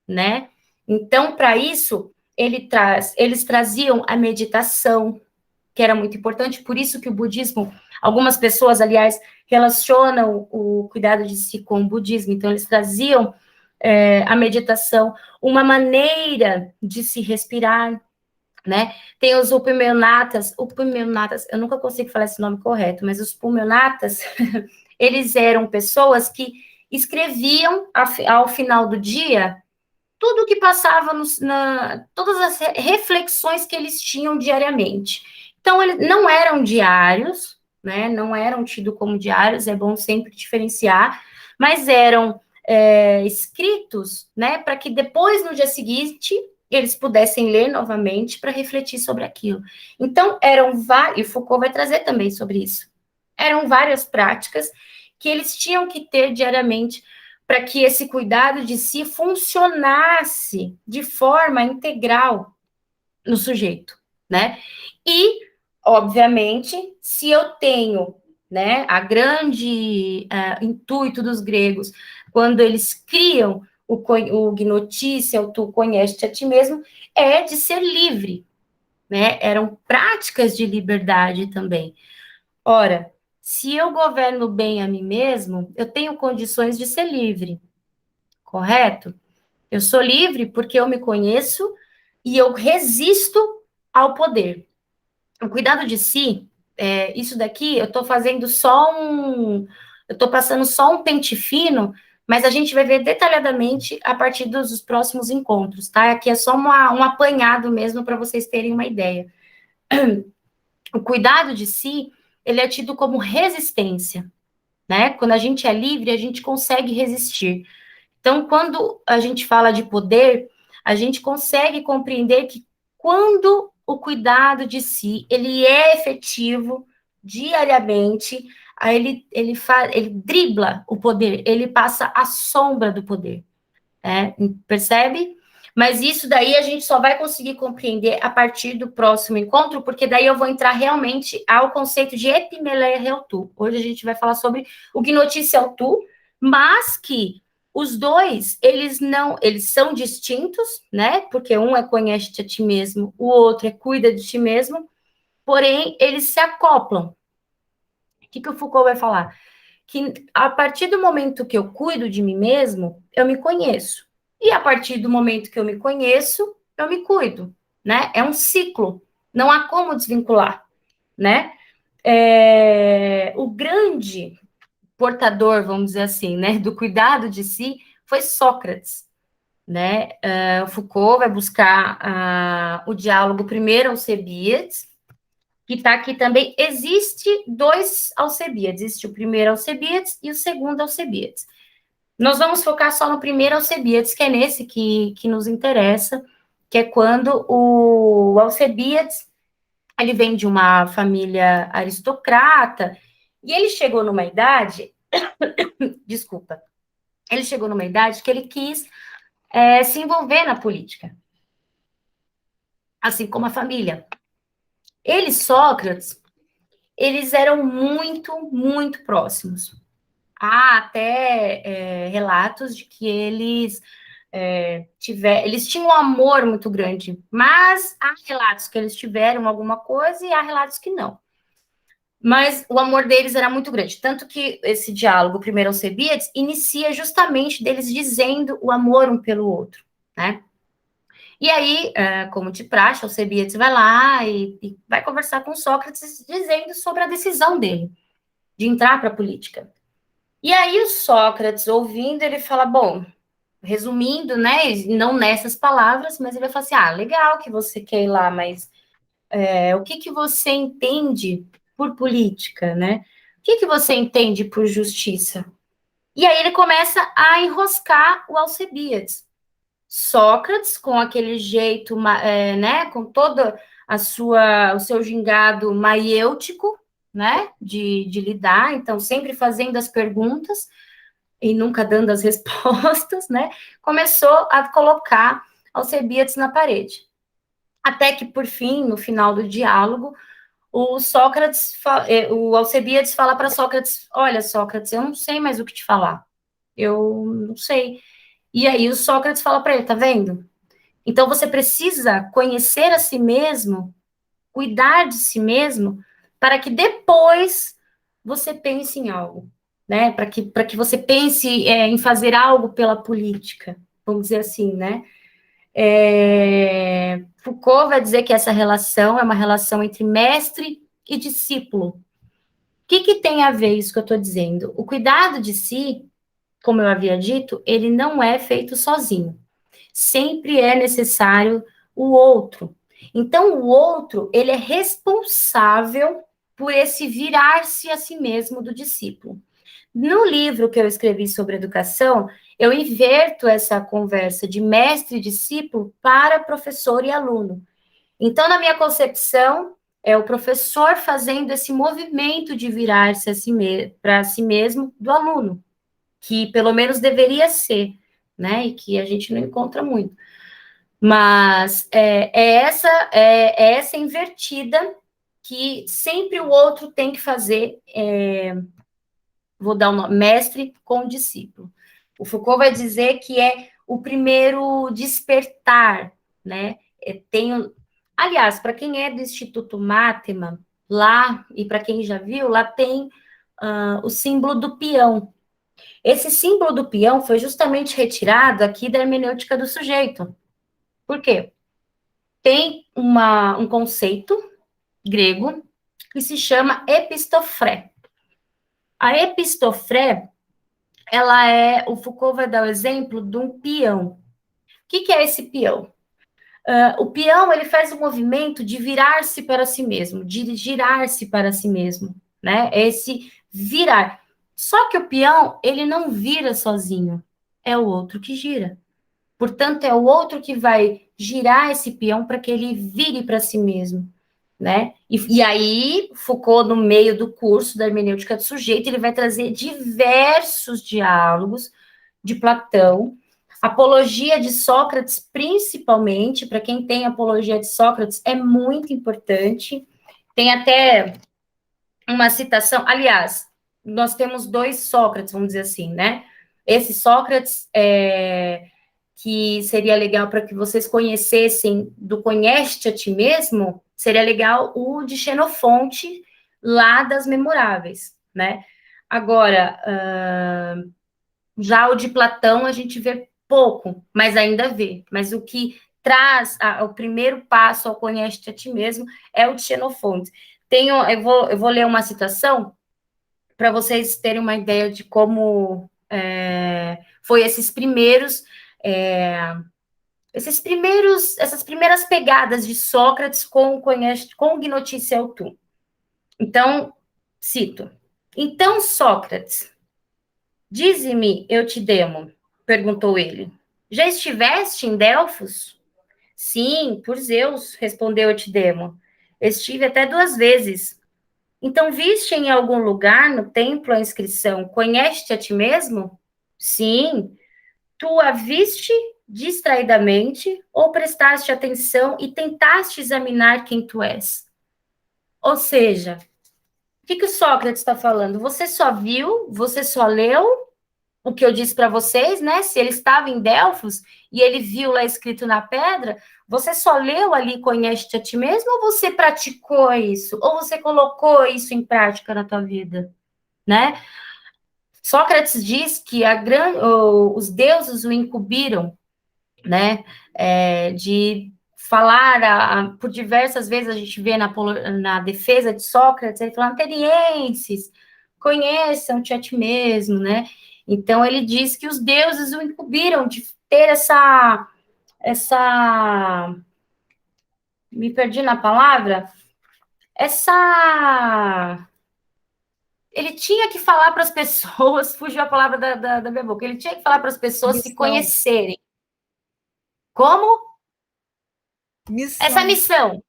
né? Então, para isso, eles traziam a meditação, que era muito importante, por isso que o budismo, algumas pessoas, aliás, relacionam o cuidado de si com o budismo, então eles traziam a meditação, uma maneira de se respirar, né? Tem os upimeunatas, eu nunca consigo falar esse nome correto, mas os pulmonatas, eles eram pessoas que escreviam ao final do dia tudo o que passava, todas as reflexões que eles tinham diariamente. Então, eles não eram diários, né? Não eram tidos como diários, é bom sempre diferenciar, mas eram escritos, né? Para que depois, no dia seguinte, eles pudessem ler novamente para refletir sobre aquilo. Então, e Foucault vai trazer também sobre isso. Eram várias práticas que eles tinham que ter diariamente para que esse cuidado de si funcionasse de forma integral no sujeito, né? E, obviamente, se eu tenho, né, a grande intuito dos gregos, quando eles criam o gnotícia, o tu conhece a ti mesmo, é de ser livre, né? Eram práticas de liberdade também. Ora, se eu governo bem a mim mesmo, eu tenho condições de ser livre, correto? Eu sou livre porque eu me conheço e eu resisto ao poder. O cuidado de si, isso daqui, eu estou fazendo eu estou passando só um pente fino, mas a gente vai ver detalhadamente a partir dos próximos encontros, tá? Aqui é só um apanhado mesmo para vocês terem uma ideia. O cuidado de si, ele é tido como resistência, né? Quando a gente é livre, a gente consegue resistir. Então, quando a gente fala de poder, a gente consegue compreender que quando o cuidado de si, ele é efetivo diariamente, aí ele dribla o poder, ele passa a sombra do poder, percebe? Mas isso daí a gente só vai conseguir compreender a partir do próximo encontro, porque daí eu vou entrar realmente ao conceito de epimeleia reutu. Hoje a gente vai falar sobre o gnotícia autu, mas que os dois, eles são distintos, né? Porque um é conhece-te a ti mesmo, o outro é cuida de ti mesmo, porém, eles se acoplam. O que o Foucault vai falar? Que a partir do momento que eu cuido de mim mesmo, eu me conheço. E a partir do momento que eu me conheço, eu me cuido, né? É um ciclo, não há como desvincular, né? O grande portador, vamos dizer assim, né, do cuidado de si, foi Sócrates, né? Foucault vai buscar o diálogo primeiro Alcebiades, que está aqui também. Existe dois Alcebiades, existe o primeiro Alcebiades e o segundo Alcebiades. Nós vamos focar só no primeiro Alcebiades, que é nesse que nos interessa, que é quando o Alcebiades, ele vem de uma família aristocrata, e ele chegou numa idade, desculpa, ele chegou numa idade que ele quis se envolver na política, assim como a família. Ele e Sócrates, eles eram muito, muito próximos. Há até relatos de que eles tinham um amor muito grande, mas há relatos que eles tiveram alguma coisa e há relatos que não. Mas o amor deles era muito grande, tanto que esse diálogo, primeiro Alcebiades, inicia justamente deles dizendo o amor um pelo outro, né? E aí, como de praxe, Alcebiades vai lá e vai conversar com Sócrates, dizendo sobre a decisão dele de entrar para a política. E aí o Sócrates, ouvindo, ele fala, bom, resumindo, né, não nessas palavras, mas ele vai falar assim, legal que você quer ir lá, mas o que que você entende por política, né? O que que você entende por justiça? E aí ele começa a enroscar o Alcebiades. Sócrates, com aquele jeito, né, com toda o seu gingado maiêutico, né, de lidar, então sempre fazendo as perguntas e nunca dando as respostas, né, começou a colocar Alcebiades na parede. Até que, por fim, no final do diálogo, o Alcebiades fala para Sócrates: olha, Sócrates, eu não sei mais o que te falar. Eu não sei. E aí o Sócrates fala para ele: tá vendo? Então você precisa conhecer a si mesmo, cuidar de si mesmo, para que depois você pense em algo, né? Para que você pense em fazer algo pela política, vamos dizer assim, né? Foucault vai dizer que essa relação é uma relação entre mestre e discípulo. O que tem a ver isso que eu estou dizendo? O cuidado de si, como eu havia dito, ele não é feito sozinho. Sempre é necessário o outro. Então, o outro, ele é responsável por esse virar-se a si mesmo do discípulo. No livro que eu escrevi sobre educação, eu inverto essa conversa de mestre e discípulo para professor e aluno. Então, na minha concepção, é o professor fazendo esse movimento de virar-se para si mesmo do aluno, que pelo menos deveria ser, né? E que a gente não encontra muito. Mas é essa invertida que sempre o outro tem que fazer. Vou dar um nome: mestre com discípulo. O Foucault vai dizer que é o primeiro despertar, né? Aliás, para quem é do Instituto Mátema, lá, e para quem já viu, lá tem o símbolo do peão. Esse símbolo do peão foi justamente retirado aqui da hermenêutica do sujeito. Por quê? Tem um conceito grego que se chama epistofré. A epistofré, o Foucault vai dar o exemplo de um peão. O que é esse peão? O peão, ele faz o movimento de virar-se para si mesmo, de girar-se para si mesmo, né? Esse virar. Só que o peão, ele não vira sozinho, é o outro que gira. Portanto, é o outro que vai girar esse peão para que ele vire para si mesmo, né? E aí, Foucault, no meio do curso da hermenêutica do sujeito, ele vai trazer diversos diálogos de Platão, apologia de Sócrates, principalmente. Para quem tem apologia de Sócrates, é muito importante. Tem até uma citação, aliás, nós temos dois Sócrates, vamos dizer assim, né? Esse Sócrates que seria legal para que vocês conhecessem do Conhece-te a Ti Mesmo, seria legal o de Xenofonte, lá das Memoráveis, né? Agora, já o de Platão a gente vê pouco, mas ainda vê. Mas o que traz o primeiro passo ao Conhece-te a Ti Mesmo é o de Xenofonte. Eu vou ler uma citação para vocês terem uma ideia de como foi essas primeiras pegadas de Sócrates com o Gnotícia Autum. Então, cito: então, Sócrates, dize-me, Eutidemo, perguntou ele, já estiveste em Delfos? Sim, por Zeus, respondeu Eutidemo, estive até 2 vezes. Então, viste em algum lugar no templo a inscrição, conhece-te a ti mesmo? Sim. Tu a viste distraidamente ou prestaste atenção e tentaste examinar quem tu és? Ou seja, o que o Sócrates está falando? Você só viu, você só leu o que eu disse para vocês, né? Se ele estava em Delfos e ele viu lá escrito na pedra, você só leu ali Conhece-te a Ti Mesmo ou você praticou isso? Ou você colocou isso em prática na tua vida, né? Sócrates diz que os deuses o incumbiram, né, de falar, por diversas vezes a gente vê na defesa de Sócrates, ele falando: atenienses, conheçam-te a ti mesmo, né? Então, ele diz que os deuses o incumbiram de ter me perdi na palavra, ele tinha que falar para as pessoas, fugiu a palavra da minha boca, ele tinha que falar para as pessoas se conhecerem. Como? Missão. Essa missão.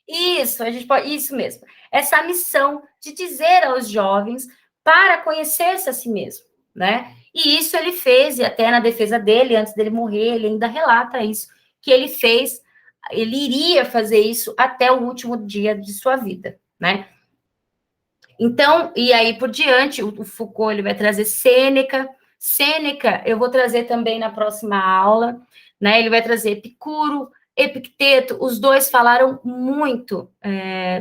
Isso, a gente pode, isso mesmo. Essa missão de dizer aos jovens para conhecer-se a si mesmo, né? E isso ele fez, e até na defesa dele, antes dele morrer, ele ainda relata isso, que ele fez, ele iria fazer isso até o último dia de sua vida, né? Então, e aí por diante, o Foucault ele vai trazer Sêneca. Sêneca eu vou trazer também na próxima aula, né? Ele vai trazer Epicuro, Epicteto, os dois falaram muito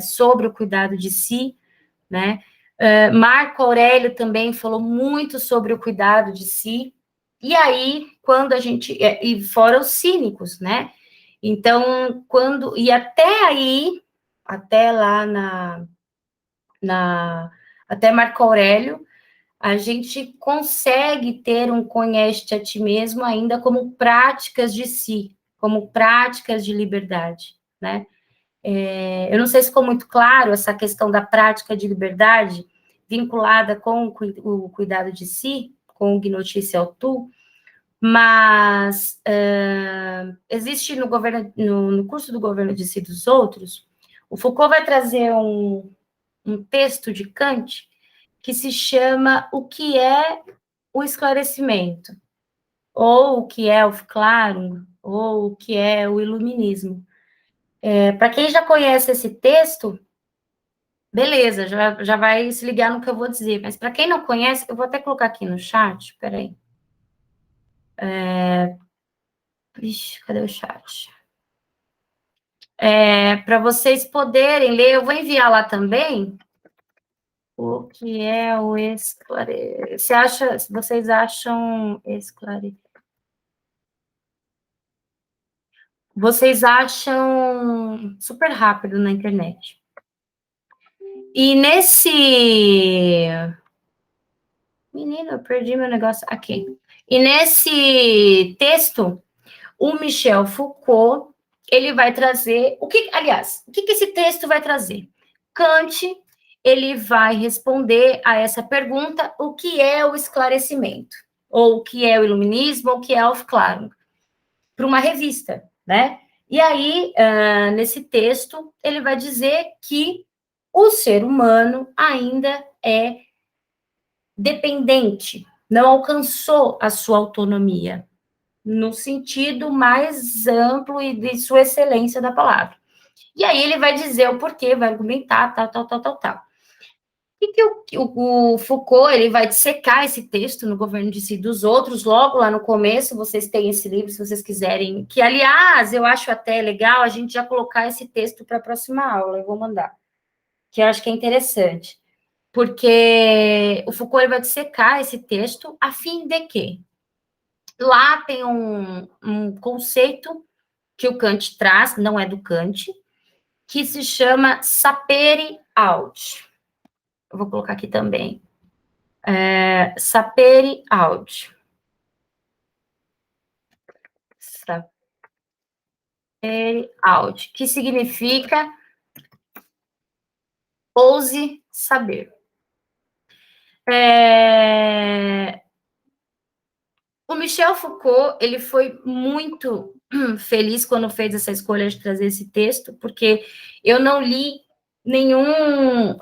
sobre o cuidado de si, né? Marco Aurélio também falou muito sobre o cuidado de si. E aí, quando a gente... E fora os cínicos, né? Então, quando... E até aí, até lá até Marco Aurélio, a gente consegue ter um conhece-te a ti mesmo ainda como práticas de si, como práticas de liberdade, né? Eu não sei se ficou muito claro essa questão da prática de liberdade vinculada com o cuidado de si, com o Gnostice Autu, mas existe no curso do governo de si dos outros, o Foucault vai trazer um texto de Kant que se chama O que é o esclarecimento, ou o que é o Aufklärung, ou o que é o iluminismo. Para quem já conhece esse texto, beleza, já vai se ligar no que eu vou dizer, mas para quem não conhece, eu vou até colocar aqui no chat, peraí. Ixi, cadê o chat? Para vocês poderem ler, eu vou enviar lá também, o que é o esclarecimento? Vocês acham esclarecimento? Vocês acham super rápido na internet. E nesse... Menino, eu perdi meu negócio aqui. E nesse texto, o Michel Foucault, ele vai trazer... o que esse texto vai trazer? Kant, ele vai responder a essa pergunta, o que é o esclarecimento? Ou o que é o iluminismo, ou o que é a Aufklärung? Para uma revista, né? E aí, nesse texto, ele vai dizer que o ser humano ainda é dependente, não alcançou a sua autonomia, no sentido mais amplo e de sua excelência da palavra. E aí ele vai dizer o porquê, vai argumentar, tal. E que o Foucault, ele vai dissecar esse texto no governo de si dos outros, logo lá no começo, vocês têm esse livro, se vocês quiserem, que, aliás, eu acho até legal a gente já colocar esse texto para a próxima aula, eu vou mandar, que eu acho que é interessante, porque o Foucault ele vai dissecar esse texto a fim de que lá tem um conceito que o Kant traz, não é do Kant, que se chama sapere aude. Eu vou colocar aqui também. Sapere aude. Sapere aude, que significa ouse saber. O Michel Foucault, ele foi muito feliz quando fez essa escolha de trazer esse texto, porque eu não li nenhum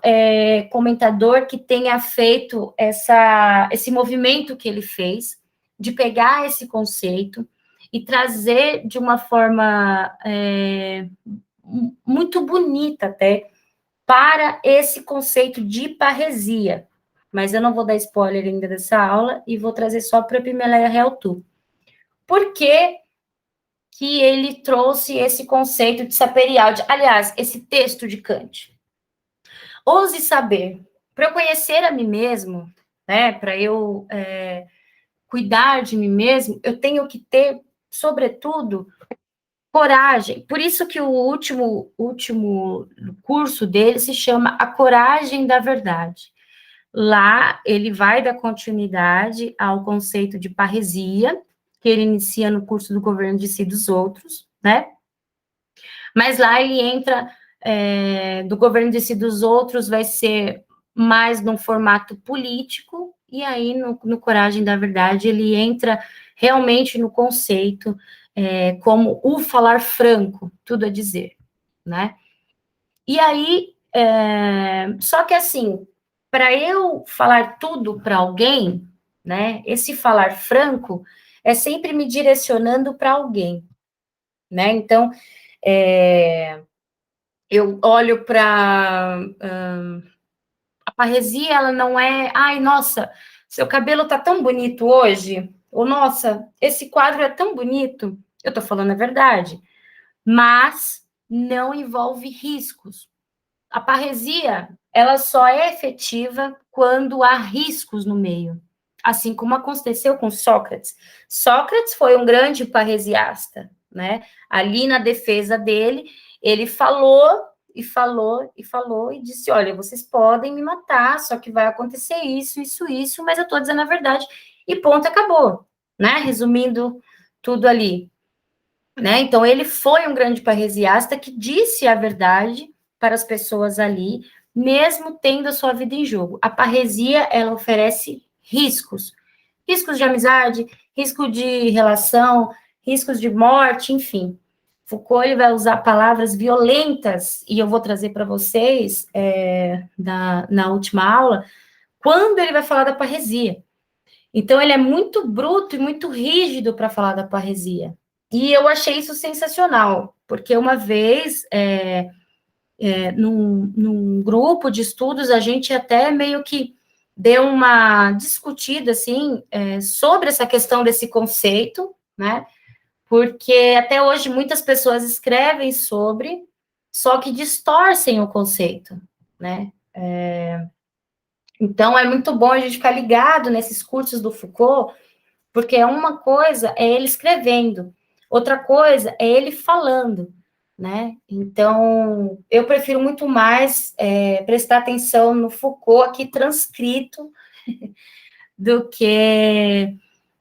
comentador que tenha feito esse movimento que ele fez, de pegar esse conceito e trazer de uma forma muito bonita até, para esse conceito de parresia. Mas eu não vou dar spoiler ainda dessa aula, e vou trazer só para Epimeleia Realtu. Por que que ele trouxe esse conceito de sapere aude? Aliás, esse texto de Kant. Ouse saber. Para eu conhecer a mim mesmo, né, para eu cuidar de mim mesmo, eu tenho que ter, sobretudo, coragem. Por isso que o último curso dele se chama A Coragem da Verdade. Lá, ele vai dar continuidade ao conceito de parresia, que ele inicia no curso do governo de si dos outros, né? Mas lá ele entra, do governo de si dos outros, vai ser mais num formato político, e aí no Coragem da Verdade ele entra realmente no conceito, como o falar franco, tudo a dizer, né? E aí, só que assim, para eu falar tudo para alguém, né, esse falar franco é sempre me direcionando para alguém, né? Então, eu olho para a parresia, ela não é, ai, nossa, seu cabelo tá tão bonito hoje, ou nossa, esse quadro é tão bonito. Eu tô falando a verdade, mas não envolve riscos. A parresia, ela só é efetiva quando há riscos no meio, assim como aconteceu com Sócrates. Sócrates foi um grande parresiasta, né? Ali na defesa dele, ele falou e falou e falou e disse: olha, vocês podem me matar, só que vai acontecer isso, isso, isso, mas eu estou dizendo a verdade, e ponto, acabou, né? Resumindo tudo ali, né? Então, ele foi um grande parresiasta que disse a verdade para as pessoas ali, mesmo tendo a sua vida em jogo. A parresia, ela oferece riscos. Riscos de amizade, risco de relação, riscos de morte, enfim. Foucault, ele vai usar palavras violentas, e eu vou trazer para vocês, na última aula, quando ele vai falar da parresia. Então, ele é muito bruto e muito rígido para falar da parresia. E eu achei isso sensacional, porque uma vez, num grupo de estudos, a gente até meio que deu uma discutida, assim, sobre essa questão desse conceito, né? Porque até hoje muitas pessoas escrevem sobre, só que distorcem o conceito, né? Então, é muito bom a gente ficar ligado nesses cursos do Foucault, porque uma coisa é ele escrevendo, outra coisa é ele falando, né? Então, eu prefiro muito mais prestar atenção no Foucault aqui transcrito do que...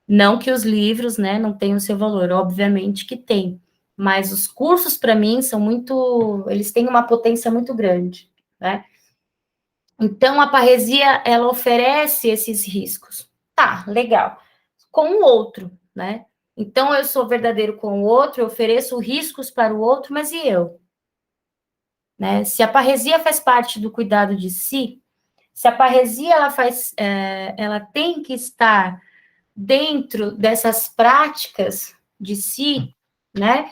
Não que os livros, né, não tenham seu valor, obviamente que tem, mas os cursos, para mim, são muito... Eles têm uma potência muito grande, né? Então, a parresia, ela oferece esses riscos. Tá, legal. Com o outro, né? Então, eu sou verdadeiro com o outro, eu ofereço riscos para o outro, mas e eu? Né? Se a parresia faz parte do cuidado de si, se a parresia ela tem que estar dentro dessas práticas de si, né?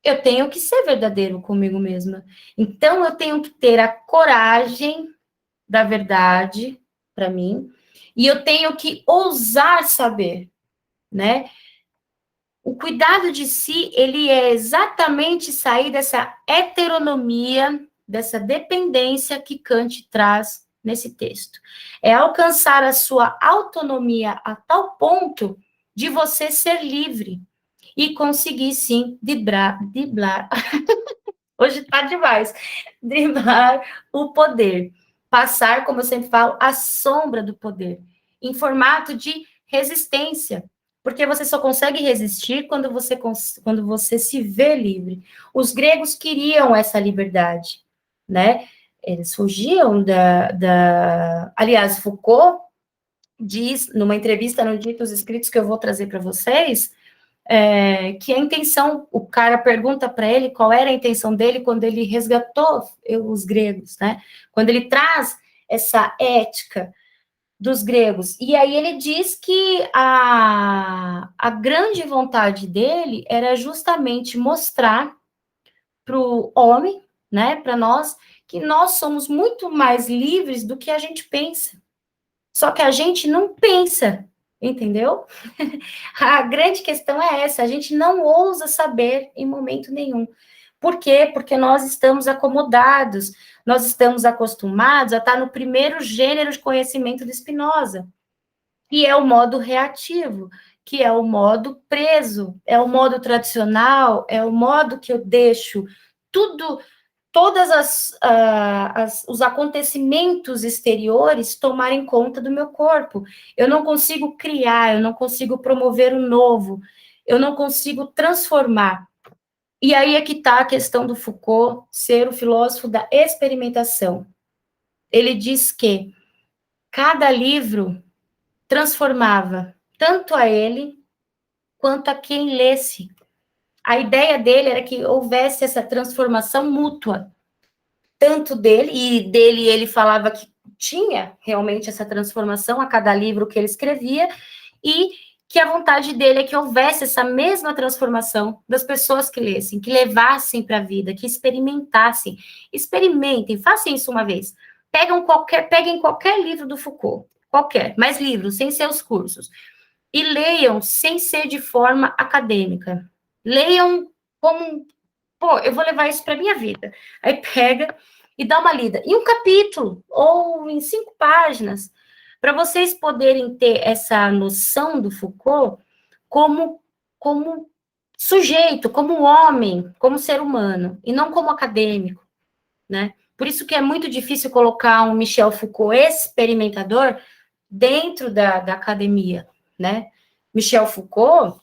Eu tenho que ser verdadeiro comigo mesma. Então, eu tenho que ter a coragem da verdade para mim, e eu tenho que ousar saber, né? O cuidado de si, ele é exatamente sair dessa heteronomia, dessa dependência que Kant traz nesse texto. É alcançar a sua autonomia a tal ponto de você ser livre e conseguir, sim, driblar, hoje tá demais, driblar o poder, passar, como eu sempre falo, a sombra do poder, em formato de resistência, porque você só consegue resistir quando você se vê livre. Os gregos queriam essa liberdade, né? Eles fugiam Aliás, Foucault diz, numa entrevista no Ditos Escritos, que eu vou trazer para vocês, que a intenção, o cara pergunta para ele qual era a intenção dele quando ele resgatou os gregos, né? Quando ele traz essa ética dos gregos. E aí ele diz que a grande vontade dele era justamente mostrar para o homem, né, para nós, que nós somos muito mais livres do que a gente pensa. Só que a gente não pensa, entendeu? A grande questão é essa, a gente não ousa saber em momento nenhum. Por quê? Porque nós estamos acomodados, nós estamos acostumados a estar no primeiro gênero de conhecimento de Spinoza, que é o modo reativo, que é o modo preso, é o modo tradicional, é o modo que eu deixo todos os acontecimentos exteriores tomarem conta do meu corpo. Eu não consigo criar, eu não consigo promover o novo, eu não consigo transformar. E aí é que está a questão do Foucault ser o filósofo da experimentação. Ele diz que cada livro transformava tanto a ele quanto a quem lesse. A ideia dele era que houvesse essa transformação mútua, tanto dele, e dele ele falava que tinha realmente essa transformação a cada livro que ele escrevia, e que a vontade dele é que houvesse essa mesma transformação das pessoas que lessem, que levassem para a vida, que experimentassem. Experimentem, façam isso uma vez. Peguem qualquer livro do Foucault, qualquer, mas livros, sem ser os cursos, e leiam sem ser de forma acadêmica. Leiam como, pô, eu vou levar isso para minha vida. Aí pega e dá uma lida em um capítulo ou em 5 páginas, para vocês poderem ter essa noção do Foucault como sujeito, como homem, como ser humano, e não como acadêmico, né? Por isso que é muito difícil colocar um Michel Foucault experimentador dentro da academia, né? Michel Foucault,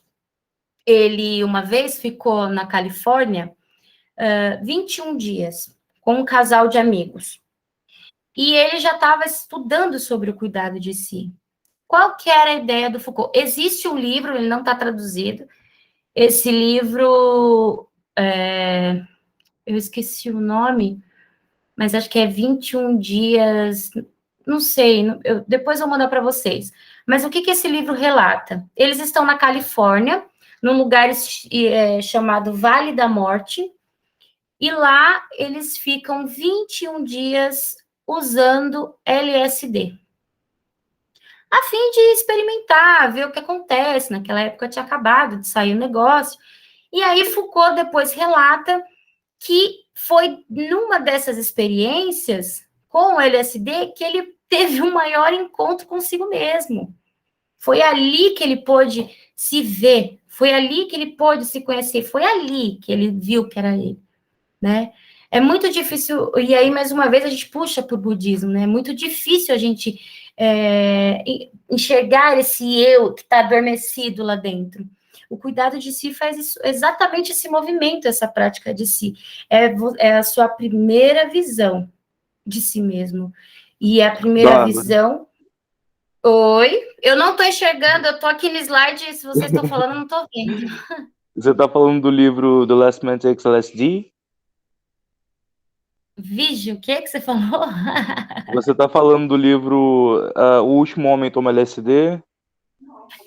ele uma vez ficou na Califórnia 21 dias com um casal de amigos. E ele já estava estudando sobre o cuidado de si. Qual que era a ideia do Foucault? Existe um livro, ele não está traduzido. Esse livro, eu esqueci o nome, mas acho que é 21 dias, não sei, depois eu vou mandar para vocês. Mas o que esse livro relata? Eles estão na Califórnia, num lugar chamado Vale da Morte, e lá eles ficam 21 dias usando LSD, a fim de experimentar, ver o que acontece. Naquela época tinha acabado de sair o negócio. E aí Foucault depois relata que foi numa dessas experiências com o LSD que ele teve um maior encontro consigo mesmo. Foi ali que ele pôde se ver, foi ali que ele pôde se conhecer, foi ali que ele viu que era ele, né? É muito difícil, e aí, mais uma vez, a gente puxa para o budismo, né? É muito difícil a gente enxergar esse eu que está adormecido lá dentro. O cuidado de si faz isso, exatamente esse movimento, essa prática de si. É a sua primeira visão de si mesmo. E a primeira visão... Oi? Eu não estou enxergando, eu estou aqui no slide, se vocês estão falando, eu não estou vendo. Você está falando do livro The Last Man Takes LSD? Vige, o que você falou? Você está falando do livro O Último Homem Toma LSD?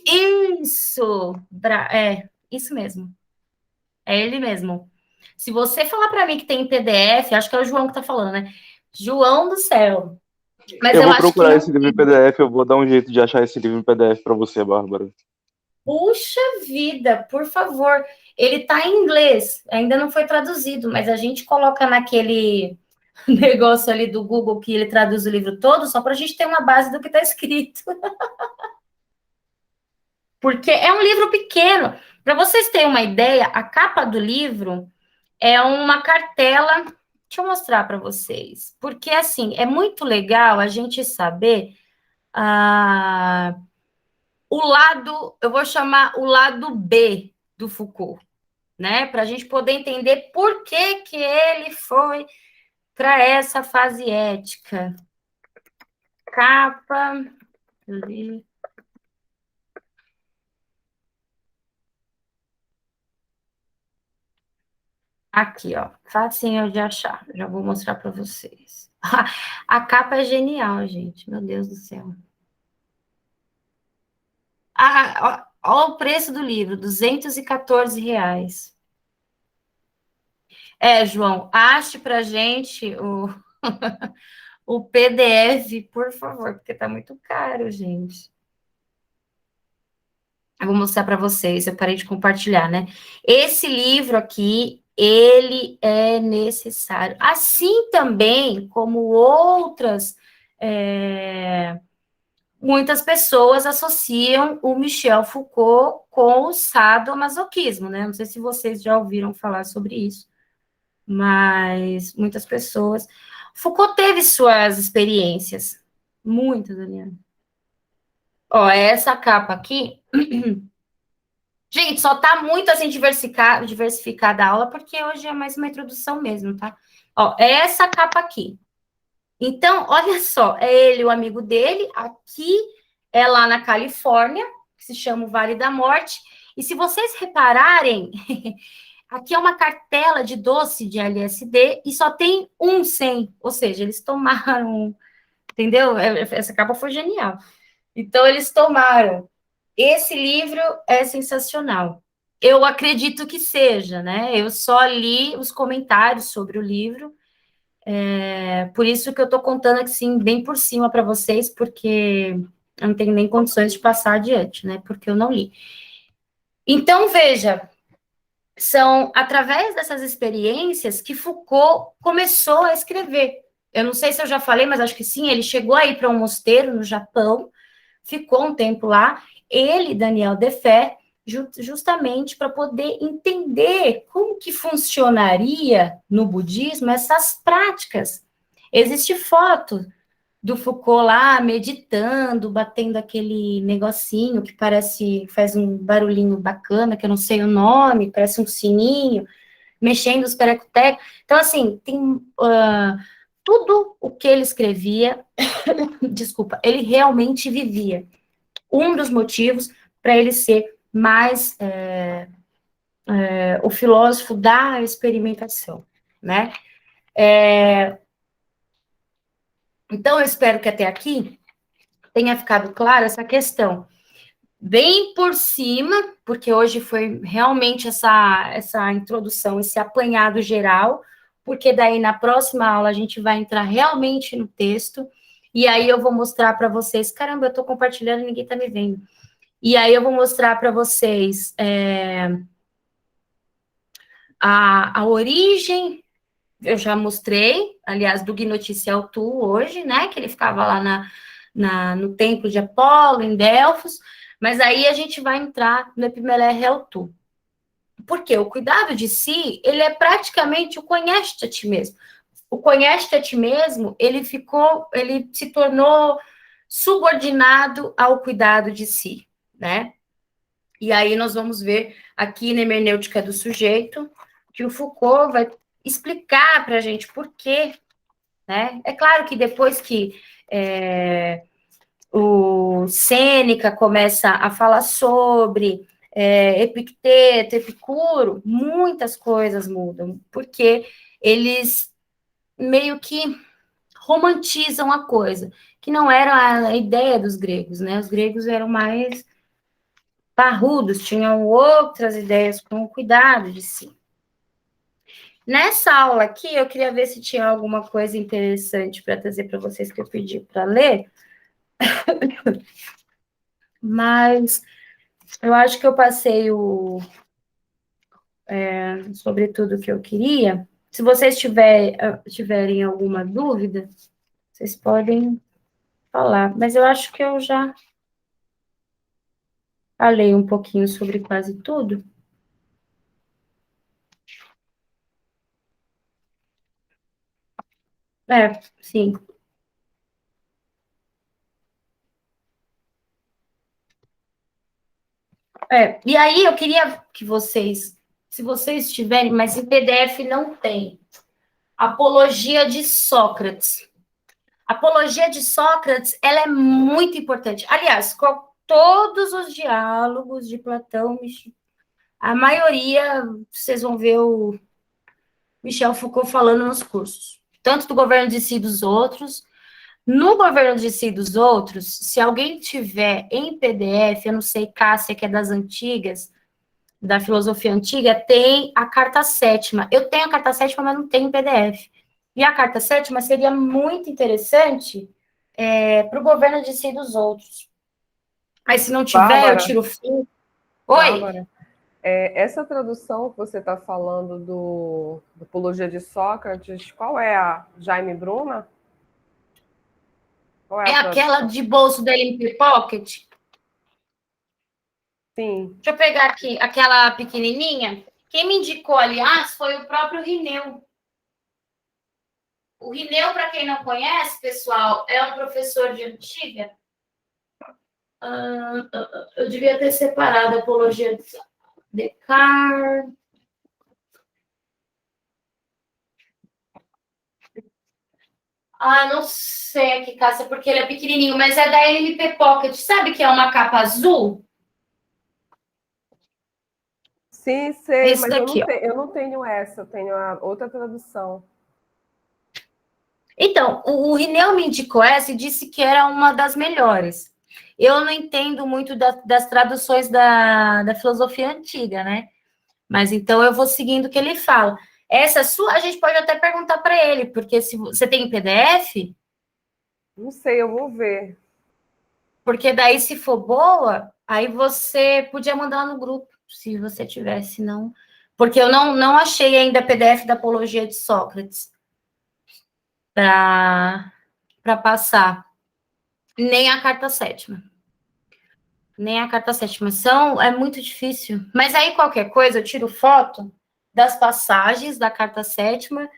Isso! Isso mesmo. É ele mesmo. Se você falar para mim que tem PDF, acho que é o João que está falando, né? João do céu. Mas eu vou acho procurar que esse livro em PDF, eu vou dar um jeito de achar esse livro em PDF para você, Bárbara. Puxa vida, por favor. Ele está em inglês, ainda não foi traduzido, mas a gente coloca naquele negócio ali do Google que ele traduz o livro todo, só para a gente ter uma base do que está escrito. Porque é um livro pequeno. Para vocês terem uma ideia, a capa do livro é uma cartela. Deixa eu mostrar para vocês. Porque, assim, é muito legal a gente saber o lado, eu vou chamar o lado B do Foucault, né? Para a gente poder entender por que ele foi para essa fase ética. Capa. Aqui, ó, facinho de achar. Já vou mostrar para vocês. A capa é genial, gente. Meu Deus do céu. Ó o preço do livro, R$ 214. João, ache pra gente o PDF, por favor, porque tá muito caro, gente. Eu vou mostrar para vocês, eu parei de compartilhar, né? Esse livro aqui, ele é necessário. Assim também como outras... muitas pessoas associam o Michel Foucault com o sadomasoquismo, né? Não sei se vocês já ouviram falar sobre isso, mas muitas pessoas... Foucault teve suas experiências, muitas, Daniela. Ó, essa capa aqui Gente, só tá muito assim diversificada a aula, porque hoje é mais uma introdução mesmo, tá? Ó, é essa capa aqui. Então, olha só, é ele, o amigo dele, aqui é lá na Califórnia, que se chama o Vale da Morte. E se vocês repararem, aqui é uma cartela de doce de LSD e só tem um 100, ou seja, eles tomaram, entendeu? Essa capa foi genial. Então, eles tomaram. Esse livro é sensacional. Eu acredito que seja, né? Eu só li os comentários sobre o livro, por isso que eu estou contando assim, bem por cima para vocês, porque eu não tenho nem condições de passar adiante, né? Porque eu não li. Então, veja, são através dessas experiências que Foucault começou a escrever. Eu não sei se eu já falei, mas acho que sim, ele chegou aí para um mosteiro no Japão, ficou um tempo lá, ele, Daniel Defer, justamente para poder entender como que funcionaria no budismo essas práticas. Existe foto do Foucault lá meditando, batendo aquele negocinho que faz um barulhinho bacana, que eu não sei o nome, parece um sininho, mexendo os perecotecos. Então, assim, tem tudo o que ele escrevia, desculpa, ele realmente vivia. Um dos motivos para ele ser mais o filósofo da experimentação, né? Então, eu espero que até aqui tenha ficado clara essa questão. Bem por cima, porque hoje foi realmente essa introdução, esse apanhado geral, porque daí na próxima aula a gente vai entrar realmente no texto, e aí eu vou mostrar para vocês, caramba, eu estou compartilhando e ninguém está me vendo. E aí eu vou mostrar para vocês a origem, eu já mostrei, aliás, do Gnoticiel Tu hoje, né, que ele ficava lá no templo de Apolo, em Delfos, mas aí a gente vai entrar no Epimelé Tu. Porque o cuidado de si, ele é praticamente o conhece-te a ti mesmo. O conhece-te a ti mesmo, ele se tornou subordinado ao cuidado de si, né? E aí nós vamos ver aqui na hermenêutica do sujeito que o Foucault vai explicar para a gente por quê, né? É claro que depois que o Sêneca começa a falar sobre Epicteto, Epicuro, muitas coisas mudam, porque eles meio que romantizam a coisa, que não era a ideia dos gregos, né? Os gregos eram mais parrudos, tinham outras ideias com o cuidado de si. Nessa aula aqui, eu queria ver se tinha alguma coisa interessante para trazer para vocês que eu pedi para ler, mas eu acho que eu passei sobre tudo que eu queria. Se vocês tiverem alguma dúvida, vocês podem falar, mas eu acho que eu já falei um pouquinho sobre quase tudo. Sim. E aí eu queria que vocês, se vocês tiverem, mas em PDF não tem, Apologia de Sócrates. Apologia de Sócrates, ela é muito importante. Aliás, todos os diálogos de Platão, a maioria, vocês vão ver o Michel Foucault falando nos cursos, tanto do governo de si e dos outros. No governo de si e dos outros, se alguém tiver em PDF, eu não sei, Cássia, que é das antigas, da filosofia antiga, tem a carta 7ª. Eu tenho a carta 7ª, mas não tenho em PDF. E a carta 7ª seria muito interessante para o governo de si e dos outros. Mas se não tiver, Bárbara, eu tiro o fim. Oi? Bárbara, essa tradução que você está falando do Apologia de Sócrates, qual é a Jaime Bruna? É aquela de bolso da Olympic Pocket? Sim. Deixa eu pegar aqui, aquela pequenininha. Quem me indicou, aliás, foi o próprio Rineu. O Rineu, para quem não conhece, pessoal, é um professor de antiga. Eu devia ter separado a Apologia de Sócrates. Descartes. Ah, não sei aqui, Cássia, porque ele é pequenininho, mas é da NP Pocket. Sabe que é uma capa azul? Sim, sei, Esse mas daqui, ó. eu não tenho essa, eu tenho a outra tradução. Então, o Rineu me indicou essa e disse que era uma das melhores. Eu não entendo muito das traduções da filosofia antiga, né? Mas então eu vou seguindo o que ele fala. Essa sua, a gente pode até perguntar para ele, porque se você tem em PDF, Não sei, eu vou ver. porque daí se for boa, aí você podia mandar lá no grupo, se você tivesse, não. Porque eu não achei ainda PDF da Apologia de Sócrates para passar. Nem a carta sétima. Nem a carta sétima. É muito difícil. Mas aí, qualquer coisa, eu tiro foto das passagens da carta sétima.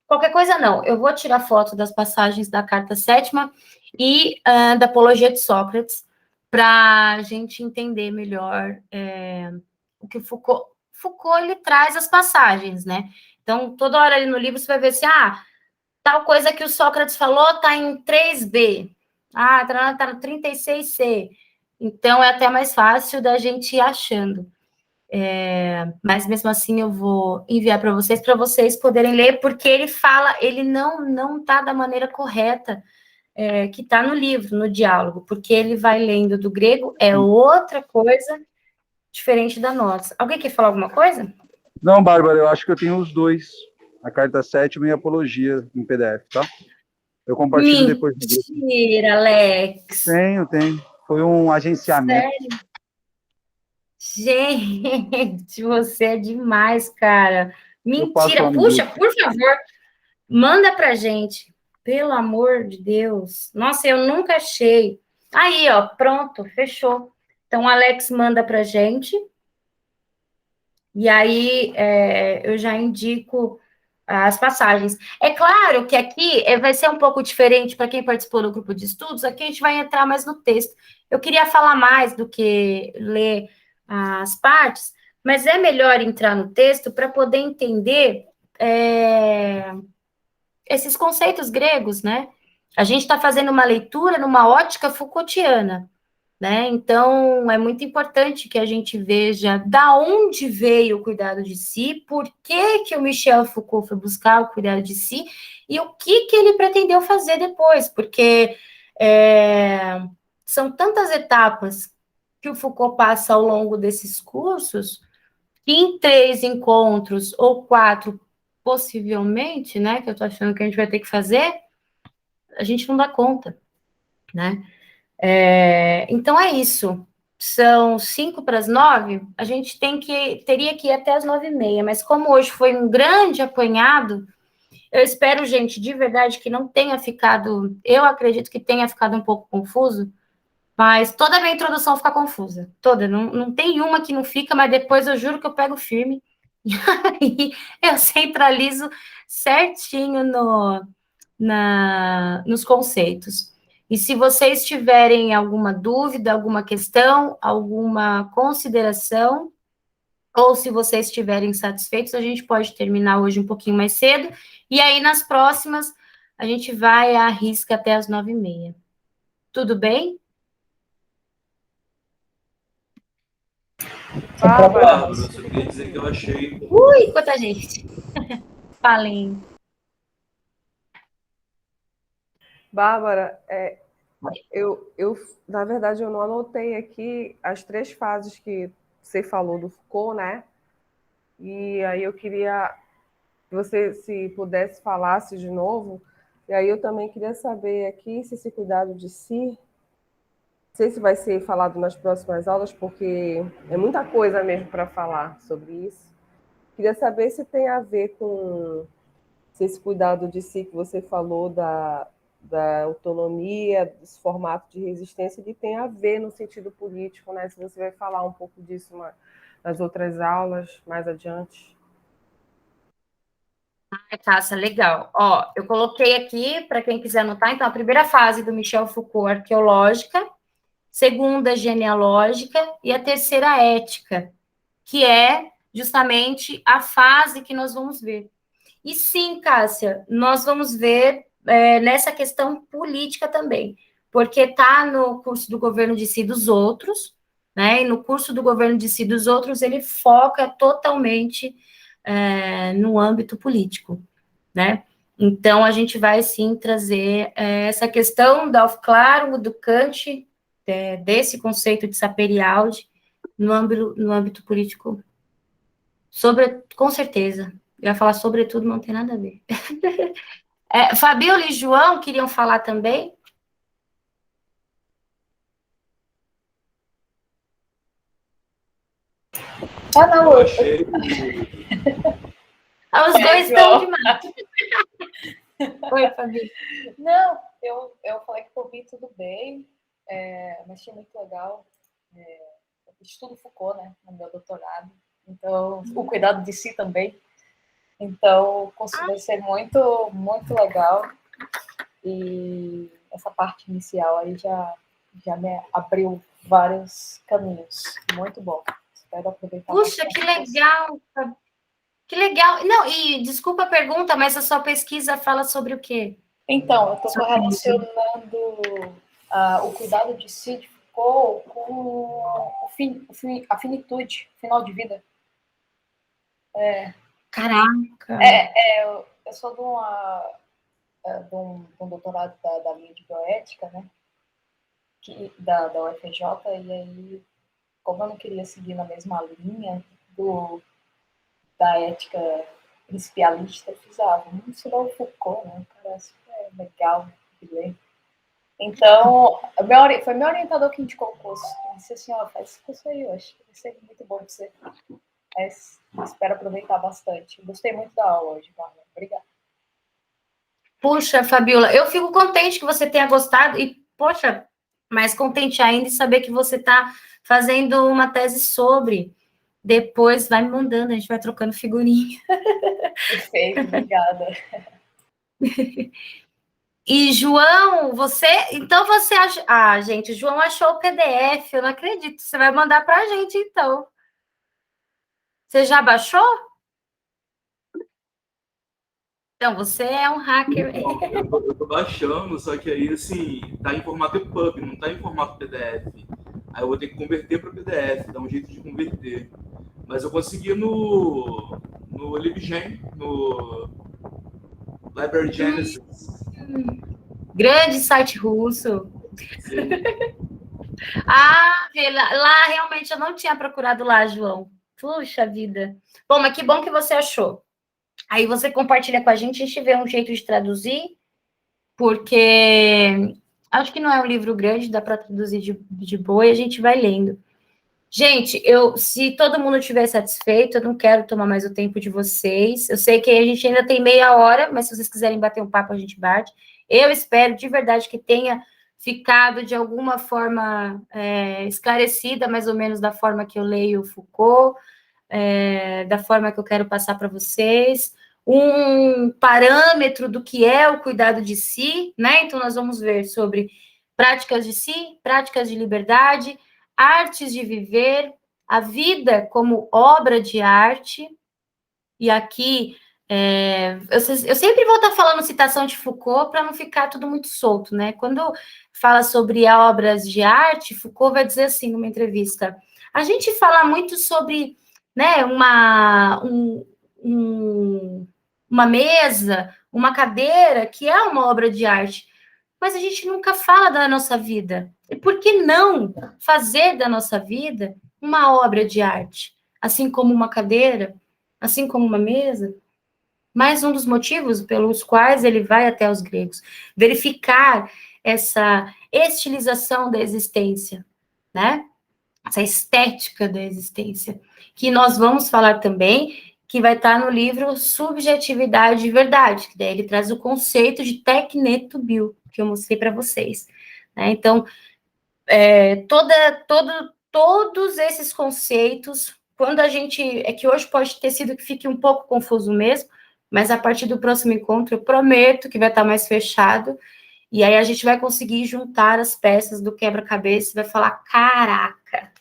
Qualquer coisa, não. Eu vou tirar foto das passagens da carta sétima e da Apologia de Sócrates, para a gente entender melhor o que Foucault... Foucault, ele traz as passagens, né? Então, toda hora ali no livro, você vai ver assim, tal coisa que o Sócrates falou está em 3b. Tá no 36c. Então, é até mais fácil da gente ir achando. Mas, mesmo assim, eu vou enviar para vocês poderem ler, porque ele fala, ele não está da maneira correta que está no livro, no diálogo, porque ele vai lendo do grego, é outra coisa diferente da nossa. Alguém quer falar alguma coisa? Não, Bárbara, eu acho que eu tenho os dois, a carta sétima e a apologia em PDF, tá? Eu compartilho depois do grupo. Mentira, Alex. Tenho. Foi um agenciamento. Sério? Gente, você é demais, cara. Mentira. Puxa, por favor, manda pra gente. Pelo amor de Deus. Nossa, eu nunca achei. Aí, ó, pronto, fechou. Então, o Alex manda pra gente. E aí, eu já indico as passagens. É claro que aqui vai ser um pouco diferente para quem participou do grupo de estudos. Aqui a gente vai entrar mais no texto. Eu queria falar mais do que ler as partes, mas é melhor entrar no texto para poder entender esses conceitos gregos, né? A gente está fazendo uma leitura numa ótica Foucaultiana, né? Então, é muito importante que a gente veja da onde veio o cuidado de si, por que o Michel Foucault foi buscar o cuidado de si, e o que ele pretendeu fazer depois, porque são tantas etapas que o Foucault passa ao longo desses cursos, que em 3 encontros, ou 4, possivelmente, né, que eu estou achando que a gente vai ter que fazer, a gente não dá conta, né? Então é isso. São 8:55, a gente teria que ir até as 9:30, mas como hoje foi um grande apanhado, eu espero, gente, de verdade, que não tenha ficado, eu acredito que tenha ficado um pouco confuso, mas toda a minha introdução fica confusa, toda, não tem uma que não fica, mas depois eu juro que eu pego firme, e aí eu centralizo certinho nos conceitos. E se vocês tiverem alguma dúvida, alguma questão, alguma consideração, ou se vocês estiverem satisfeitos, a gente pode terminar hoje um pouquinho mais cedo, e aí nas próximas a gente vai à risca até as 9:30. Tudo bem? Bárbara, eu só queria dizer que eu achei... Ui, quanta gente! Falem. Bárbara, na verdade, eu não anotei aqui as 3 fases que você falou do Foucault, né? E aí eu queria que você, se pudesse, falasse de novo. E aí eu também queria saber aqui se esse cuidado de si, não sei se vai ser falado nas próximas aulas, porque é muita coisa mesmo para falar sobre isso. Queria saber se tem a ver com esse cuidado de si que você falou da autonomia, desse formato de resistência, ele tem a ver no sentido político, né? Se você vai falar um pouco disso nas outras aulas, mais adiante. Cássia, legal. Ó, eu coloquei aqui, para quem quiser anotar, então, a primeira fase do Michel Foucault, arqueológica, segunda, genealógica, e a terceira, ética, que é justamente a fase que nós vamos ver. E sim, Cássia, nós vamos ver nessa questão política também, porque está no curso do governo de si dos outros, né? E no curso do governo de si dos outros, ele foca totalmente no âmbito político, né? Então, a gente vai, sim, trazer essa questão claro, do Kant, desse conceito de saperiaude, no âmbito político, com certeza. Eu ia falar sobretudo, não tem nada a ver. Fabiola e João queriam falar também? Eu achei Os dois estão demais. Oi, Fabi. Não, eu falei que por mim tudo bem, mas achei muito legal. Eu estudo Foucault, né, no meu doutorado, então o cuidado de si também. Então, considero ser muito, muito legal. E essa parte inicial aí já me abriu vários caminhos. Muito bom. Espero aproveitar. Puxa, que legal! Que legal! Não, e desculpa a pergunta, mas a sua pesquisa fala sobre o quê? Então, eu estou correlacionando o cuidado de si de Foucault com a finitude, final de vida. Caraca! Eu sou de um doutorado da linha de bioética, né? Da UFJ, e aí, como eu não queria seguir na mesma linha da ética principialista, eu fiz, vamos estudar o Foucault, né? Parece legal de ler. Então, foi meu orientador que indicou o curso. Eu disse assim, faz esse curso aí, eu acho que vai ser muito bom para você. Mas espero aproveitar bastante. Gostei muito da aula hoje, Bárbara. Obrigada. Puxa, Fabiola, eu fico contente que você tenha gostado e, poxa, mais contente ainda de saber que você está fazendo uma tese sobre. Depois vai me mandando, a gente vai trocando figurinha. Perfeito, obrigada. E, João, então você acha... gente, o João achou o PDF, eu não acredito. Você vai mandar para a gente, então. Você já baixou? Então, você é um hacker. Eu tô baixando, só que aí, assim, tá em formato EPUB, não tá em formato PDF. Aí eu vou ter que converter para PDF, dar um jeito de converter. Mas eu consegui no LibGen, no Library Genesis. Grande site russo. Sim. Lá realmente eu não tinha procurado lá, João. Puxa vida. Bom, mas que bom que você achou. Aí você compartilha com a gente vê um jeito de traduzir, porque acho que não é um livro grande, dá para traduzir de boa e a gente vai lendo. Gente, se todo mundo estiver satisfeito, eu não quero tomar mais o tempo de vocês. Eu sei que a gente ainda tem meia hora, mas se vocês quiserem bater um papo, a gente bate. Eu espero de verdade que tenha ficado de alguma forma esclarecida, mais ou menos da forma que eu leio o Foucault, da forma que eu quero passar para vocês, um parâmetro do que é o cuidado de si, né? Então, nós vamos ver sobre práticas de si, práticas de liberdade, artes de viver, a vida como obra de arte, e aqui eu sempre vou estar falando citação de Foucault para não ficar tudo muito solto, né? Quando fala sobre obras de arte, Foucault vai dizer assim numa entrevista, a gente fala muito sobre, né, uma mesa, uma cadeira, que é uma obra de arte, mas a gente nunca fala da nossa vida. E por que não fazer da nossa vida uma obra de arte? Assim como uma cadeira, assim como uma mesa. Mais um dos motivos pelos quais ele vai até os gregos. Verificar essa estilização da existência, né? Essa estética da existência. Que nós vamos falar também, que vai estar no livro Subjetividade e Verdade, que daí ele traz o conceito de teknetubio, que eu mostrei para vocês. Né? Então, todos esses conceitos, quando a gente... É que hoje pode ter sido que fique um pouco confuso mesmo, mas a partir do próximo encontro, eu prometo que vai estar mais fechado, e aí a gente vai conseguir juntar as peças do quebra-cabeça e vai falar, caraca,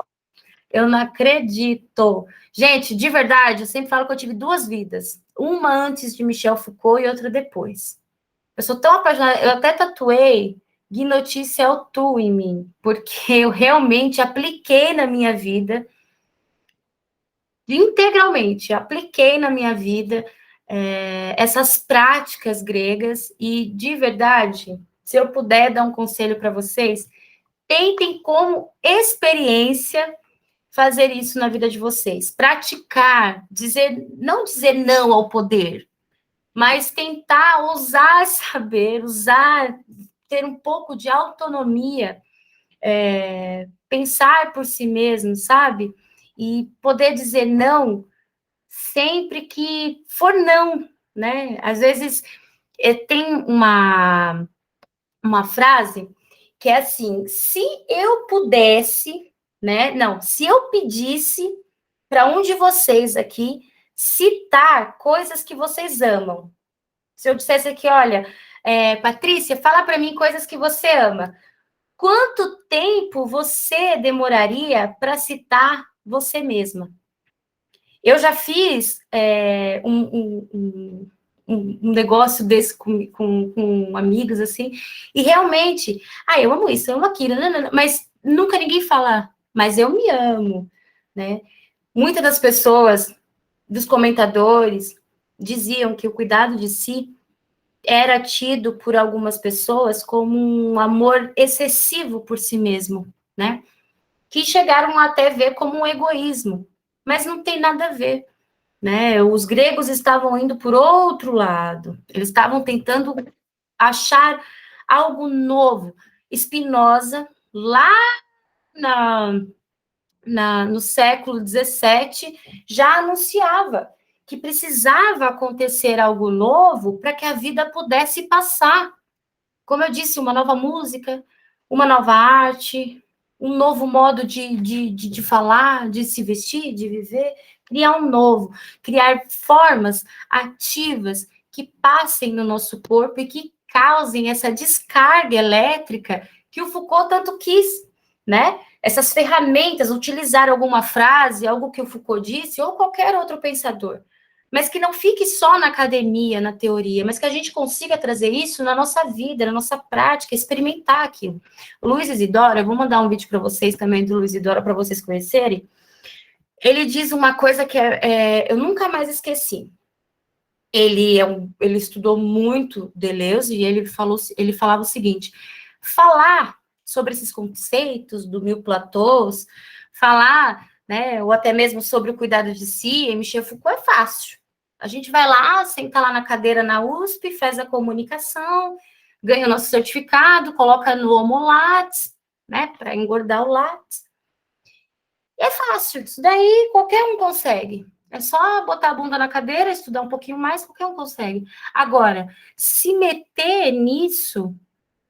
Eu não acredito. Gente, de verdade, eu sempre falo que eu tive 2 vidas. Uma antes de Michel Foucault e outra depois. Eu sou tão apaixonada, eu até tatuei Gui Notícia é o tu em mim, porque eu realmente apliquei na minha vida, integralmente, apliquei na minha vida essas práticas gregas e, de verdade, se eu puder dar um conselho para vocês, tentem como experiência fazer isso na vida de vocês, praticar, não dizer não ao poder, mas tentar ousar saber, ter um pouco de autonomia, pensar por si mesmo, sabe? E poder dizer não sempre que for não, né? Às vezes tem uma frase que é assim: se eu pudesse, né? Não, se eu pedisse para um de vocês aqui citar coisas que vocês amam. Se eu dissesse aqui, olha, Patrícia, fala para mim coisas que você ama. Quanto tempo você demoraria para citar você mesma? Eu já fiz um negócio desse com amigos, assim, e realmente, eu amo isso, eu amo aquilo, mas nunca ninguém fala, mas eu me amo, né? Muitas das pessoas, dos comentadores, diziam que o cuidado de si era tido por algumas pessoas como um amor excessivo por si mesmo, né? Que chegaram até ver como um egoísmo, mas não tem nada a ver, né? Os gregos estavam indo por outro lado, eles estavam tentando achar algo novo. Spinoza, lá no século XVII, já anunciava que precisava acontecer algo novo para que a vida pudesse passar. Como eu disse, uma nova música, uma nova arte, um novo modo de falar, de se vestir, de viver, criar um novo, criar formas ativas que passem no nosso corpo e que causem essa descarga elétrica que o Foucault tanto quis, né? Essas ferramentas, utilizar alguma frase, algo que o Foucault disse, ou qualquer outro pensador, mas que não fique só na academia, na teoria, mas que a gente consiga trazer isso na nossa vida, na nossa prática, experimentar aquilo. O Luiz Isidoro, eu vou mandar um vídeo para vocês também do Luiz Isidoro, para vocês conhecerem. Ele diz uma coisa que eu nunca mais esqueci. Ele estudou muito Deleuze e ele falava o seguinte: falar sobre esses conceitos do mil platôs, falar, né, ou até mesmo sobre o cuidado de si, Michel Foucault, é fácil. A gente vai lá, senta lá na cadeira na USP, faz a comunicação, ganha o nosso certificado, coloca no Homo Lattes, né, para engordar o Lattes. E é fácil, isso daí qualquer um consegue. É só botar a bunda na cadeira, estudar um pouquinho mais, qualquer um consegue. Agora, se meter nisso,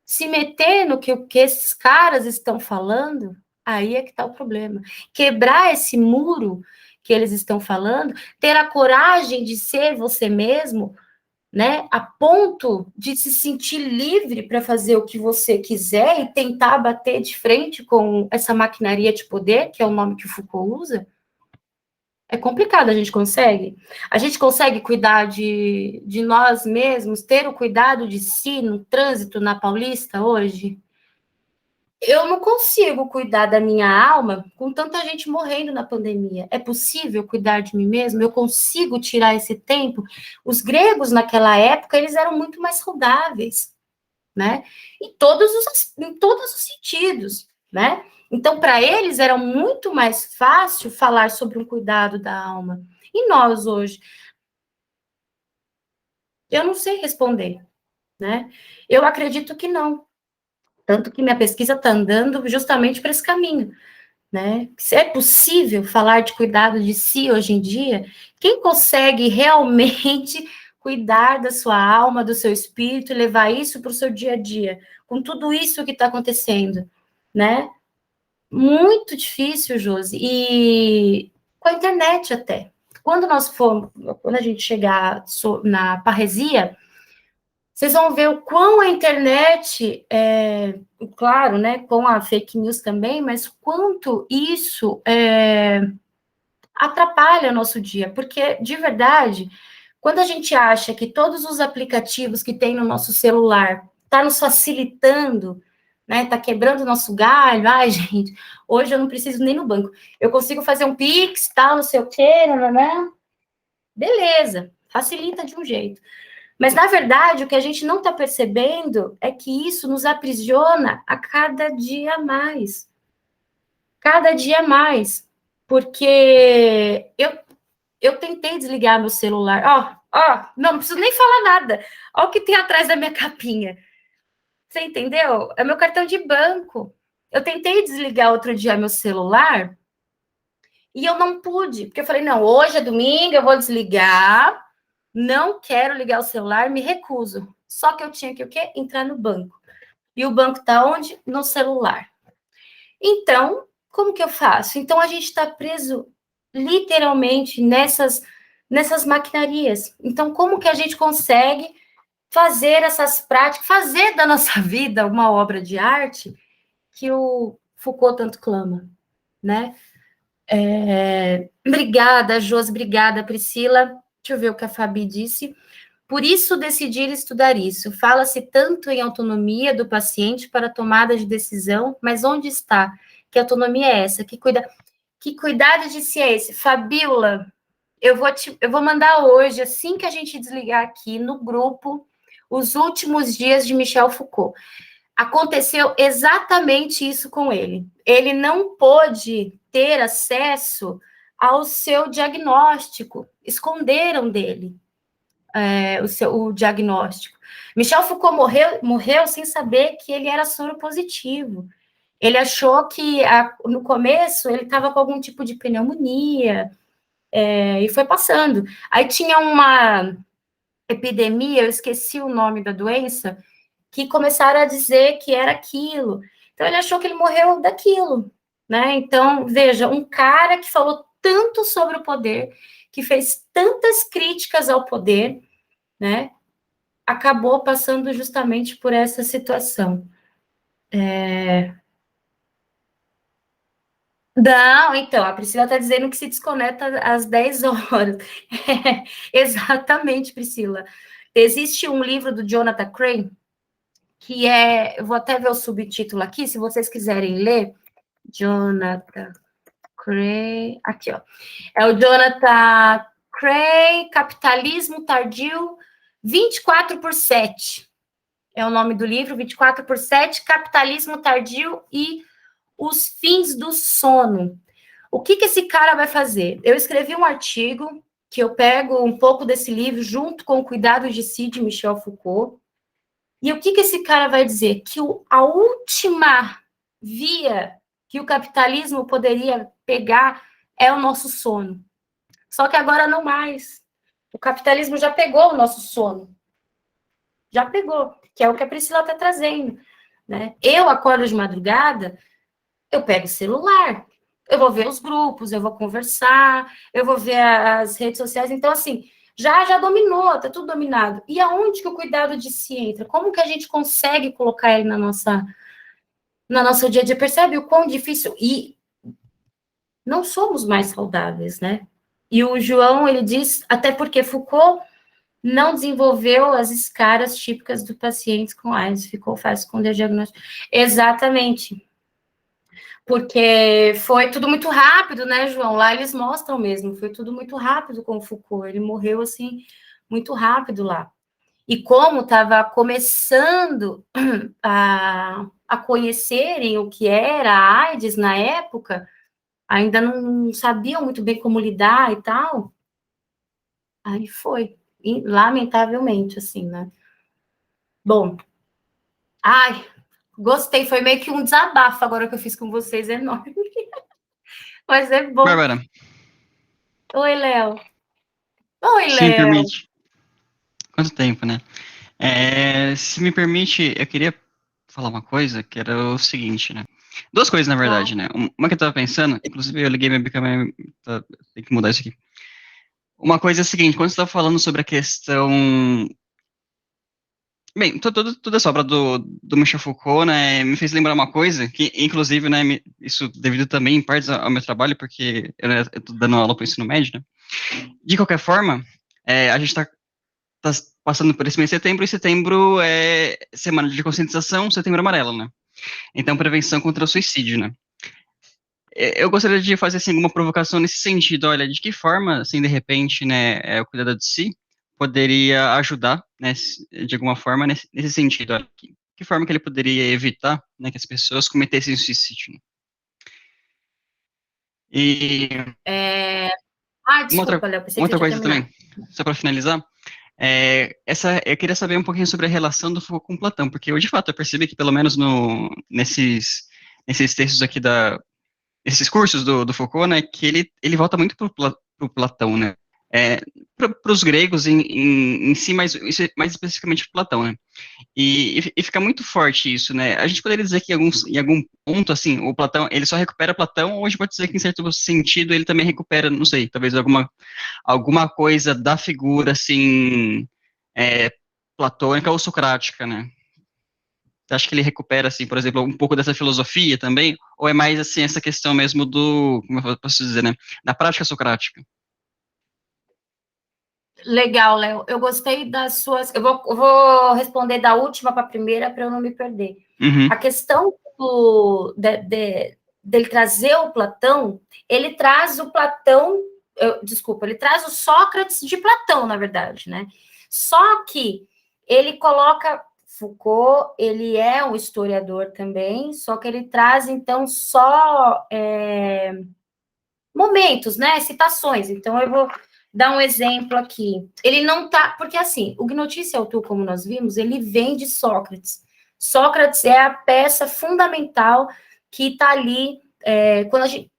se meter no que esses caras estão falando, aí é que está o problema. Quebrar esse muro que eles estão falando, ter a coragem de ser você mesmo, né, a ponto de se sentir livre para fazer o que você quiser e tentar bater de frente com essa maquinaria de poder, que é o nome que o Foucault usa. É complicado, a gente consegue? A gente consegue cuidar de nós mesmos, ter o cuidado de si no trânsito na Paulista hoje? Eu não consigo cuidar da minha alma com tanta gente morrendo na pandemia. É possível cuidar de mim mesmo? Eu consigo tirar esse tempo? Os gregos, naquela época, eles eram muito mais saudáveis, né? Em todos os sentidos, né? Então, para eles, era muito mais fácil falar sobre um cuidado da alma. E nós, hoje? Eu não sei responder, né? Eu acredito que não. Tanto que minha pesquisa está andando justamente para esse caminho, né? Se é possível falar de cuidado de si hoje em dia, quem consegue realmente cuidar da sua alma, do seu espírito e levar isso para o seu dia a dia, com tudo isso que está acontecendo, né? Muito difícil, Josi, e com a internet até. Quando a gente chegar na parresia, vocês vão ver o quão a internet, claro, né, com a fake news também, mas quanto isso atrapalha o nosso dia, porque, de verdade, quando a gente acha que todos os aplicativos que tem no nosso celular tá nos facilitando, né, tá quebrando o nosso galho, ai, gente, hoje eu não preciso nem no banco, eu consigo fazer um Pix, tal, não sei o quê, né? Beleza, facilita de um jeito. Mas, na verdade, o que a gente não está percebendo é que isso nos aprisiona a cada dia mais. Cada dia mais. Porque eu tentei desligar meu celular. Não preciso nem falar nada. Olha o que tem atrás da minha capinha. Você entendeu? É meu cartão de banco. Eu tentei desligar outro dia meu celular e eu não pude. Porque eu falei, não, hoje é domingo, eu vou desligar. Não quero ligar o celular, me recuso. Só que eu tinha que o quê? Entrar no banco. E o banco está onde? No celular. Então, como que eu faço? Então, a gente está preso literalmente nessas maquinarias. Então, como que a gente consegue fazer essas práticas, fazer da nossa vida uma obra de arte que o Foucault tanto clama, né? Obrigada, Josi, obrigada, Priscila. Deixa eu ver o que a Fabi disse. Por isso, decidir estudar isso. Fala-se tanto em autonomia do paciente para a tomada de decisão, mas onde está? Que autonomia é essa? Que cuidado de si é esse? Fabiola, eu vou mandar hoje, assim que a gente desligar aqui no grupo, os últimos dias de Michel Foucault. Aconteceu exatamente isso com ele. Ele não pôde ter acesso ao seu diagnóstico, esconderam dele o diagnóstico. Michel Foucault morreu sem saber que ele era soropositivo. Ele achou que, no começo, ele estava com algum tipo de pneumonia, e foi passando. Aí tinha uma epidemia, eu esqueci o nome da doença, que começaram a dizer que era aquilo. Então, ele achou que ele morreu daquilo, né? Então, veja, um cara que falou tanto sobre o poder, que fez tantas críticas ao poder, né? Acabou passando justamente por essa situação. Não, então, a Priscila está dizendo que se desconecta às 10 horas. Exatamente, Priscila. Existe um livro do Jonathan Crane, que eu vou até ver o subtítulo aqui, se vocês quiserem ler. Jonathan Crane, aqui, ó. É o Jonathan Crane, Capitalismo Tardio, 24/7. É o nome do livro, 24/7, Capitalismo Tardio e os Fins do Sono. O que esse cara vai fazer? Eu escrevi um artigo, que eu pego um pouco desse livro, junto com o Cuidado de Si, de Michel Foucault, e o que esse cara vai dizer? Que a última via que o capitalismo poderia pegar é o nosso sono. Só que agora não mais. O capitalismo já pegou o nosso sono. Já pegou, que é o que a Priscila está trazendo, né? Eu acordo de madrugada, eu pego o celular, eu vou ver os grupos, eu vou conversar, eu vou ver as redes sociais. Então, assim, já dominou, tá tudo dominado. E aonde que o cuidado de si entra? Como que a gente consegue colocar ele na nossa dia a dia? Percebe o quão difícil? E não somos mais saudáveis, né? E o João, ele diz, até porque Foucault não desenvolveu as escalas típicas do paciente com AIDS, ficou fácil esconder diagnóstico. Exatamente. Porque foi tudo muito rápido, né, João? Lá eles mostram mesmo, foi tudo muito rápido com o Foucault, ele morreu, assim, muito rápido lá. E como estava começando a conhecerem o que era a AIDS na época, ainda não sabiam muito bem como lidar e tal, aí foi, lamentavelmente, assim, né? Bom, gostei, foi meio que um desabafo agora que eu fiz com vocês, enorme. Mas é bom. Bárbara. Oi, Léo. Oi, Léo. Se me permite. Quanto tempo, né? Se me permite, eu queria falar uma coisa, que era o seguinte, né? Duas coisas, na verdade, né? Uma que eu tava pensando, inclusive eu liguei minha câmera, tem que mudar isso aqui. Uma coisa é a seguinte, quando você estava falando sobre a questão Bem, toda essa obra do Michel Foucault, né, me fez lembrar uma coisa, que inclusive, né, isso devido também em partes ao meu trabalho, porque eu estou dando aula para o ensino médio, né. De qualquer forma, a gente está passando por esse mês de setembro, e setembro é Semana de Conscientização, Setembro Amarelo, né. Então, prevenção contra o suicídio, né. Eu gostaria de fazer, assim, uma provocação nesse sentido, olha, de que forma, assim, de repente, né, o cuidado de si poderia ajudar, né, de alguma forma, nesse sentido, olha, que forma que ele poderia evitar, né, que as pessoas cometessem suicídio, né? E Desculpa, Léo, pensei uma que você outra tinha coisa terminado. também, só para finalizar, eu queria saber um pouquinho sobre a relação do Foucault com Platão, porque eu, de fato, eu percebi que, pelo menos nesses textos aqui esses cursos do Foucault, né, que ele volta muito pro Platão, né, para os gregos em si, mais especificamente para Platão, né, e fica muito forte isso, né, a gente poderia dizer que em algum ponto, assim, o Platão, ele só recupera Platão, ou a gente pode dizer que em certo sentido ele também recupera, não sei, talvez alguma coisa da figura, assim, platônica ou socrática, né. Você acha que ele recupera, assim, por exemplo, um pouco dessa filosofia também? Ou é mais, assim, essa questão mesmo como eu posso dizer, né? Da prática socrática? Legal, Léo. Eu gostei das suas. Eu vou responder da última para a primeira para eu não me perder. Uhum. A questão dele trazer o Platão, ele traz o Platão. Desculpa, ele traz o Sócrates de Platão, na verdade, né? Só que ele coloca. Foucault, ele é um historiador também, só que ele traz, então, só momentos, né, citações. Então, eu vou dar um exemplo aqui. Ele não tá, porque assim, o Gnotícia e Autu, como nós vimos, ele vem de Sócrates. Sócrates é a peça fundamental que está ali,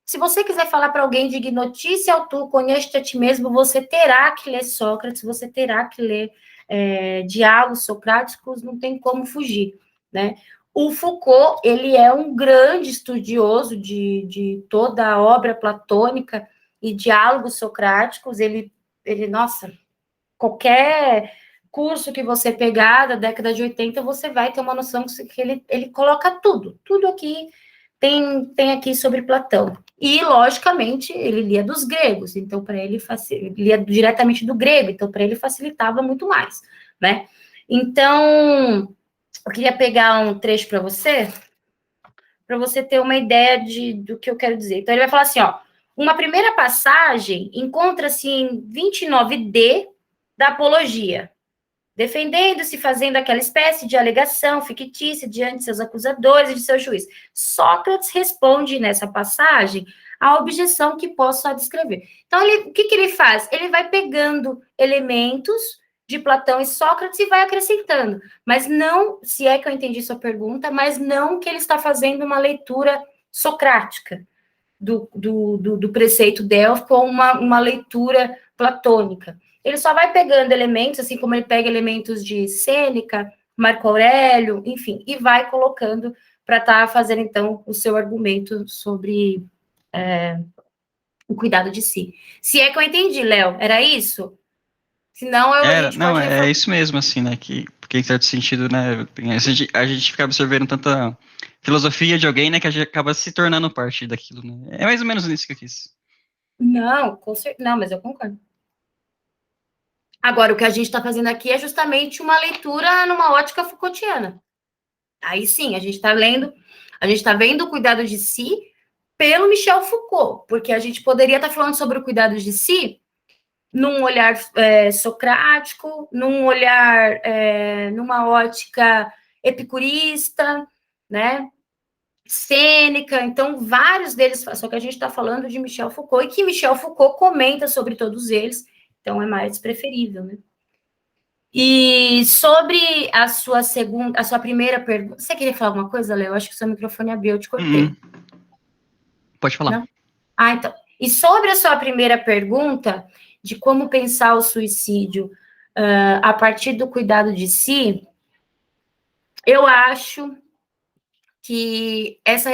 se você quiser falar para alguém de Gnotícia e Autu, conheça-te a ti mesmo, você terá que ler Sócrates, você terá que ler diálogos socráticos, não tem como fugir, né? O Foucault, ele é um grande estudioso de toda a obra platônica e diálogos socráticos, nossa, qualquer curso que você pegar da década de 80, você vai ter uma noção que ele coloca tudo aqui, tem aqui sobre Platão. E, logicamente, ele lia dos gregos, então, para ele, lia diretamente do grego, então, para ele facilitava muito mais, né? Então, eu queria pegar um trecho para você ter uma ideia do que eu quero dizer. Então, ele vai falar assim, ó, uma primeira passagem encontra-se em 29d da Apologia, defendendo-se, fazendo aquela espécie de alegação fictícia diante de seus acusadores e de seu juiz. Sócrates responde nessa passagem a objeção que posso só descrever. Então, o que ele faz? Ele vai pegando elementos de Platão e Sócrates e vai acrescentando. Mas não, se é que eu entendi sua pergunta, mas não que ele está fazendo uma leitura socrática do preceito délfico ou uma leitura platônica. Ele só vai pegando elementos, assim como ele pega elementos de Sêneca, Marco Aurélio, enfim, e vai colocando para estar fazendo, então, o seu argumento sobre o cuidado de si. Se é que eu entendi, Léo, era isso? Senão a gente não, pode é isso mesmo, assim, né, porque em certo sentido, né, a gente fica absorvendo tanta filosofia de alguém, né, que a gente acaba se tornando parte daquilo, né, é mais ou menos isso que eu quis. Não, não, mas eu concordo. Agora, o que a gente está fazendo aqui é justamente uma leitura numa ótica Foucaultiana. Aí sim, a gente está vendo o cuidado de si pelo Michel Foucault, porque a gente poderia estar falando sobre o cuidado de si num olhar socrático, num olhar, numa ótica epicurista, né? Sêneca, então vários deles, só que a gente está falando de Michel Foucault, e que Michel Foucault comenta sobre todos eles, então é mais preferível, né? E sobre a sua primeira pergunta, você queria falar alguma coisa, Léo? Acho que o seu microfone abriu, eu te cortei. Pode falar. Não? Então. E sobre a sua primeira pergunta, de como pensar o suicídio a partir do cuidado de si, eu acho que essa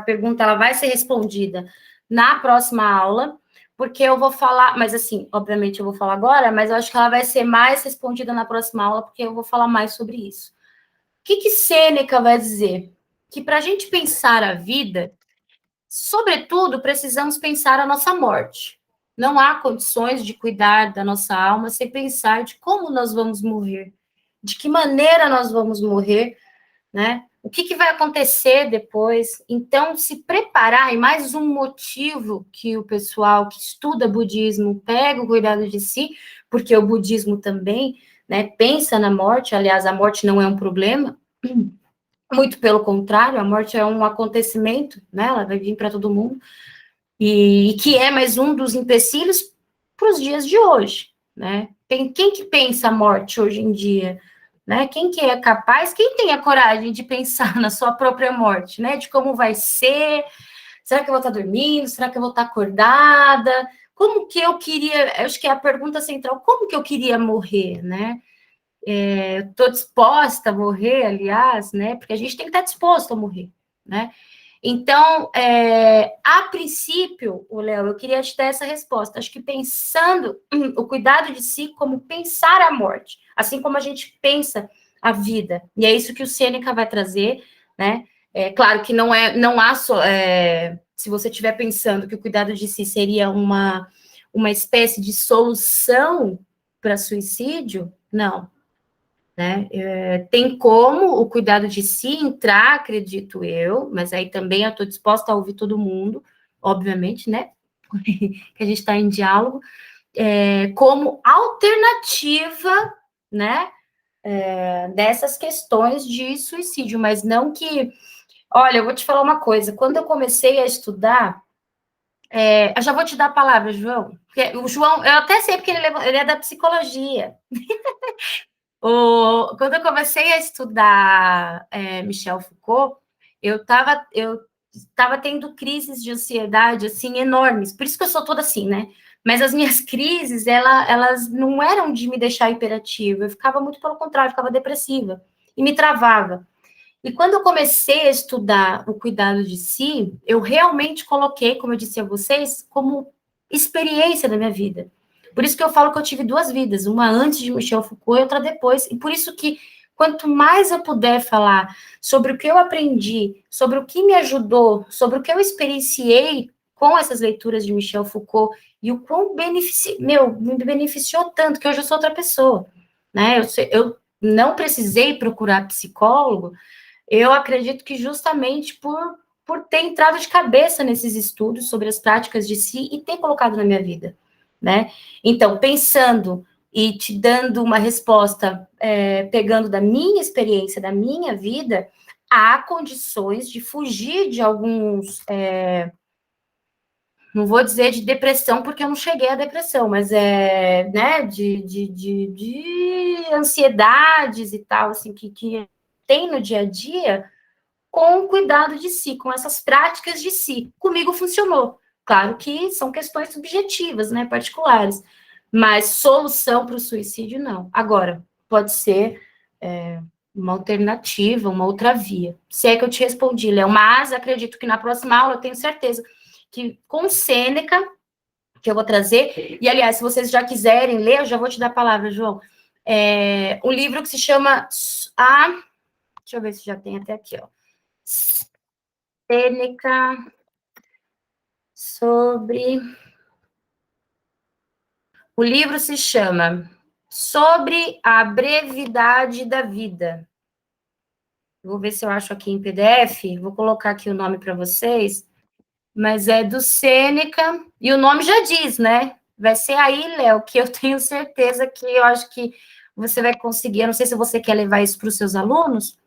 pergunta ela vai ser respondida na próxima aula, porque eu vou falar, mas assim, obviamente eu vou falar agora, mas eu acho que ela vai ser mais respondida na próxima aula, porque eu vou falar mais sobre isso. O que Sêneca vai dizer? Que para a gente pensar a vida, sobretudo, precisamos pensar a nossa morte. Não há condições de cuidar da nossa alma sem pensar de como nós vamos morrer, de que maneira nós vamos morrer, né? O que vai acontecer depois? Então, se preparar, e mais um motivo que o pessoal que estuda budismo pega o cuidado de si, porque o budismo também, né, pensa na morte, aliás, a morte não é um problema, muito pelo contrário, a morte é um acontecimento, né, ela vai vir para todo mundo, e que é mais um dos empecilhos para os dias de hoje, né? Quem que pensa a morte hoje em dia? Né? Quem que é capaz, quem tem a coragem de pensar na sua própria morte, né? De como vai ser, será que eu vou estar dormindo, será que eu vou estar acordada, como que eu queria, acho que é a pergunta central, como que eu queria morrer, né? Estou disposta a morrer, aliás, né? Porque a gente tem que estar disposto a morrer, né? Então, a princípio, Léo, eu queria te dar essa resposta. Acho que pensando o cuidado de si como pensar a morte, assim como a gente pensa a vida. E é isso que o Sêneca vai trazer, né? Claro que não há só... se você estiver pensando que o cuidado de si seria uma espécie de solução para suicídio, não. Né? Tem como o cuidado de si entrar, acredito eu, mas aí também eu estou disposta a ouvir todo mundo, obviamente, né? Que a gente está em diálogo, como alternativa, né? Dessas questões de suicídio, mas não que... Olha, eu vou te falar uma coisa, quando eu comecei a estudar, eu já vou te dar a palavra, João, porque o João, eu até sei porque ele é da psicologia. Quando eu comecei a estudar Michel Foucault, eu estava tendo crises de ansiedade, assim, enormes. Por isso que eu sou toda assim, né? Mas as minhas crises, elas não eram de me deixar hiperativa. Eu ficava muito pelo contrário, ficava depressiva. E me travava. E quando eu comecei a estudar o cuidado de si, eu realmente coloquei, como eu disse a vocês, como experiência da minha vida. Por isso que eu falo que eu tive duas vidas, uma antes de Michel Foucault e outra depois. E por isso que, quanto mais eu puder falar sobre o que eu aprendi, sobre o que me ajudou, sobre o que eu experienciei com essas leituras de Michel Foucault, e o quão me beneficiou tanto, que hoje eu sou outra pessoa, né? Eu não precisei procurar psicólogo, eu acredito que justamente por ter entrado de cabeça nesses estudos sobre as práticas de si e ter colocado na minha vida. Né? Então, pensando e te dando uma resposta, pegando da minha experiência, da minha vida, há condições de fugir de alguns, não vou dizer de depressão, porque eu não cheguei à depressão, mas né, de ansiedades e tal, assim, que tem no dia a dia, com o cuidado de si, com essas práticas de si. Comigo funcionou. Claro que são questões subjetivas, né, particulares, mas solução para o suicídio, não. Agora, pode ser uma alternativa, uma outra via. Se é que eu te respondi, Léo, mas acredito que na próxima aula eu tenho certeza que com Sêneca, que eu vou trazer, e aliás, se vocês já quiserem ler, eu já vou te dar a palavra, João, um livro que se chama deixa eu ver se já tem até aqui, ó. Sêneca sobre... O livro se chama Sobre a Brevidade da Vida. Vou ver se eu acho aqui em PDF, vou colocar aqui o nome para vocês, mas é do Sêneca, e o nome já diz, né? Vai ser aí, Léo, que eu tenho certeza que eu acho que você vai conseguir, eu não sei se você quer levar isso para os seus alunos,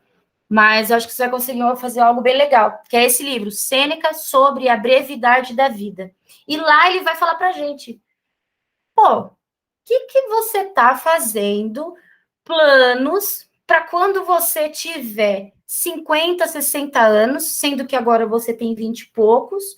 mas eu acho que você vai conseguir fazer algo bem legal, que é esse livro, Sêneca sobre a Brevidade da Vida. E lá ele vai falar para a gente, o que você está fazendo, planos, para quando você tiver 50, 60 anos, sendo que agora você tem 20 e poucos,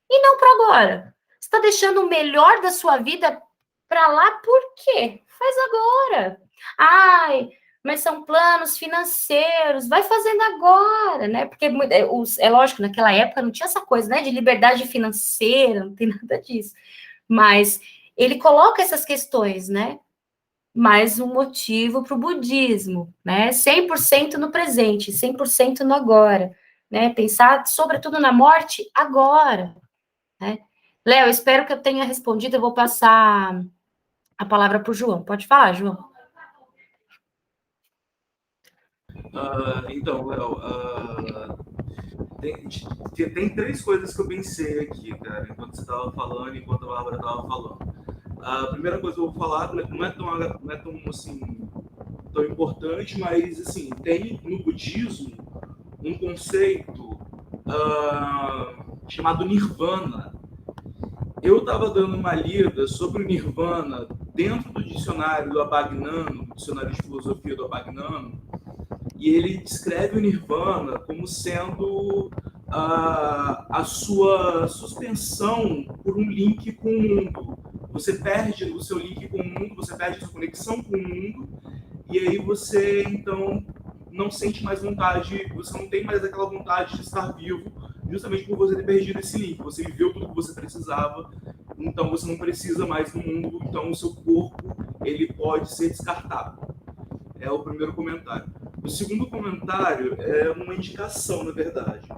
e não para agora. Você está deixando o melhor da sua vida para lá por quê? Faz agora. Ai, mas são planos financeiros, vai fazendo agora, né? Porque é lógico, naquela época não tinha essa coisa, né, de liberdade financeira, não tem nada disso. Mas ele coloca essas questões, né? Mais um motivo para o budismo, né? 100% no presente, 100% no agora, né? Pensar, sobretudo, na morte agora, né? Léo, espero que eu tenha respondido, eu vou passar a palavra para o João. Pode falar, João. Então, Léo, tem três coisas que eu pensei aqui, cara, enquanto você estava falando, enquanto a Bárbara estava falando. A primeira coisa que eu vou falar não é tão assim, tão importante, mas assim, tem no budismo um conceito chamado Nirvana. Eu estava dando uma lida sobre o Nirvana dentro do dicionário do Abagnano, dicionário de filosofia do Abagnano, e ele descreve o Nirvana como sendo a sua suspensão por um link com o mundo. Você perde o seu link com o mundo, você perde a sua conexão com o mundo, e aí você, então, não sente mais vontade, você não tem mais aquela vontade de estar vivo, justamente por você ter perdido esse link. Você viveu tudo que você precisava, então você não precisa mais do mundo, então o seu corpo ele pode ser descartado. É o primeiro comentário. O segundo comentário é uma indicação, na verdade,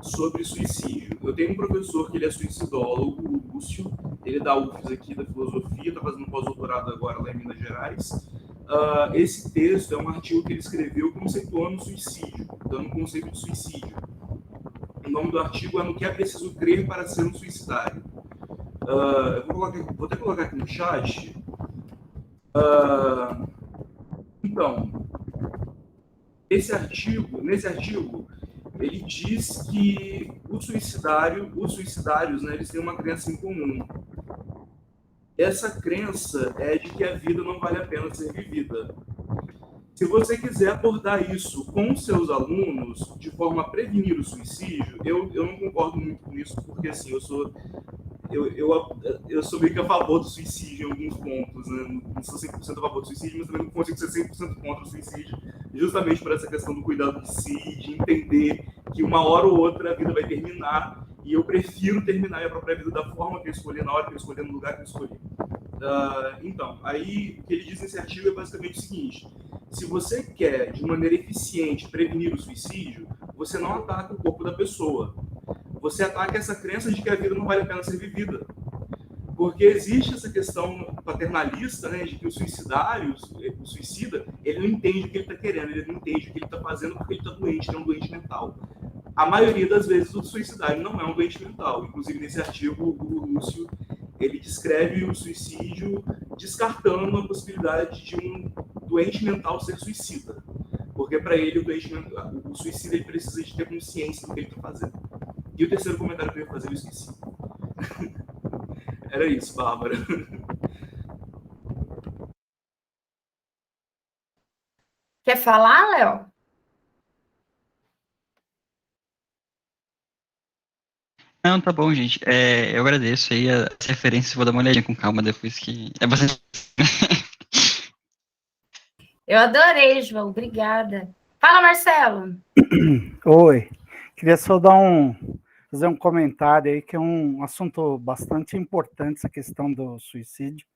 sobre suicídio. Eu tenho um professor que ele é suicidólogo, o Lúcio, ele dá UFES aqui da filosofia, está fazendo pós-doutorado agora lá em Minas Gerais. Esse texto é um artigo que ele escreveu conceituando o suicídio, dando um conceito de suicídio. O nome do artigo é No que é preciso crer para ser um suicidário. Eu vou até colocar aqui no chat. Então, nesse artigo, ele diz que os suicidários, né, eles têm uma crença em comum. Essa crença é de que a vida não vale a pena ser vivida. Se você quiser abordar isso com seus alunos de forma a prevenir o suicídio, eu não concordo muito com isso, porque assim, eu sou meio que a favor do suicídio em alguns pontos, né? Não sou 100% a favor do suicídio, mas também não consigo ser 100% contra o suicídio, justamente por essa questão do cuidado de si, de entender que uma hora ou outra a vida vai terminar, e eu prefiro terminar minha própria vida da forma que eu escolhi, na hora que eu escolhi, no lugar que eu escolhi. Então, aí o que ele diz nesse artigo é basicamente o seguinte: se você quer, de maneira eficiente, prevenir o suicídio, você não ataca o corpo da pessoa. Você ataca essa crença de que a vida não vale a pena ser vivida. Porque existe essa questão paternalista, né, de que o suicida, ele não entende o que ele está querendo, ele não entende o que ele está fazendo porque ele está doente, ele é um doente mental. A maioria das vezes o suicidário não é um doente mental. Inclusive, nesse artigo, o Lúcio, ele descreve o suicídio descartando a possibilidade de um doente mental ser suicida. Porque para ele, o suicida ele precisa de ter consciência do que ele está fazendo. E o terceiro comentário que eu ia fazer, eu esqueci. Era isso, Bárbara. Quer falar, Léo? Não, tá bom, gente. Eu agradeço aí as referências, vou dar uma olhadinha com calma depois que... É bastante... Eu adorei, João. Obrigada. Fala, Marcelo. Oi. Queria só fazer um comentário aí, que é um assunto bastante importante, essa questão do suicídio.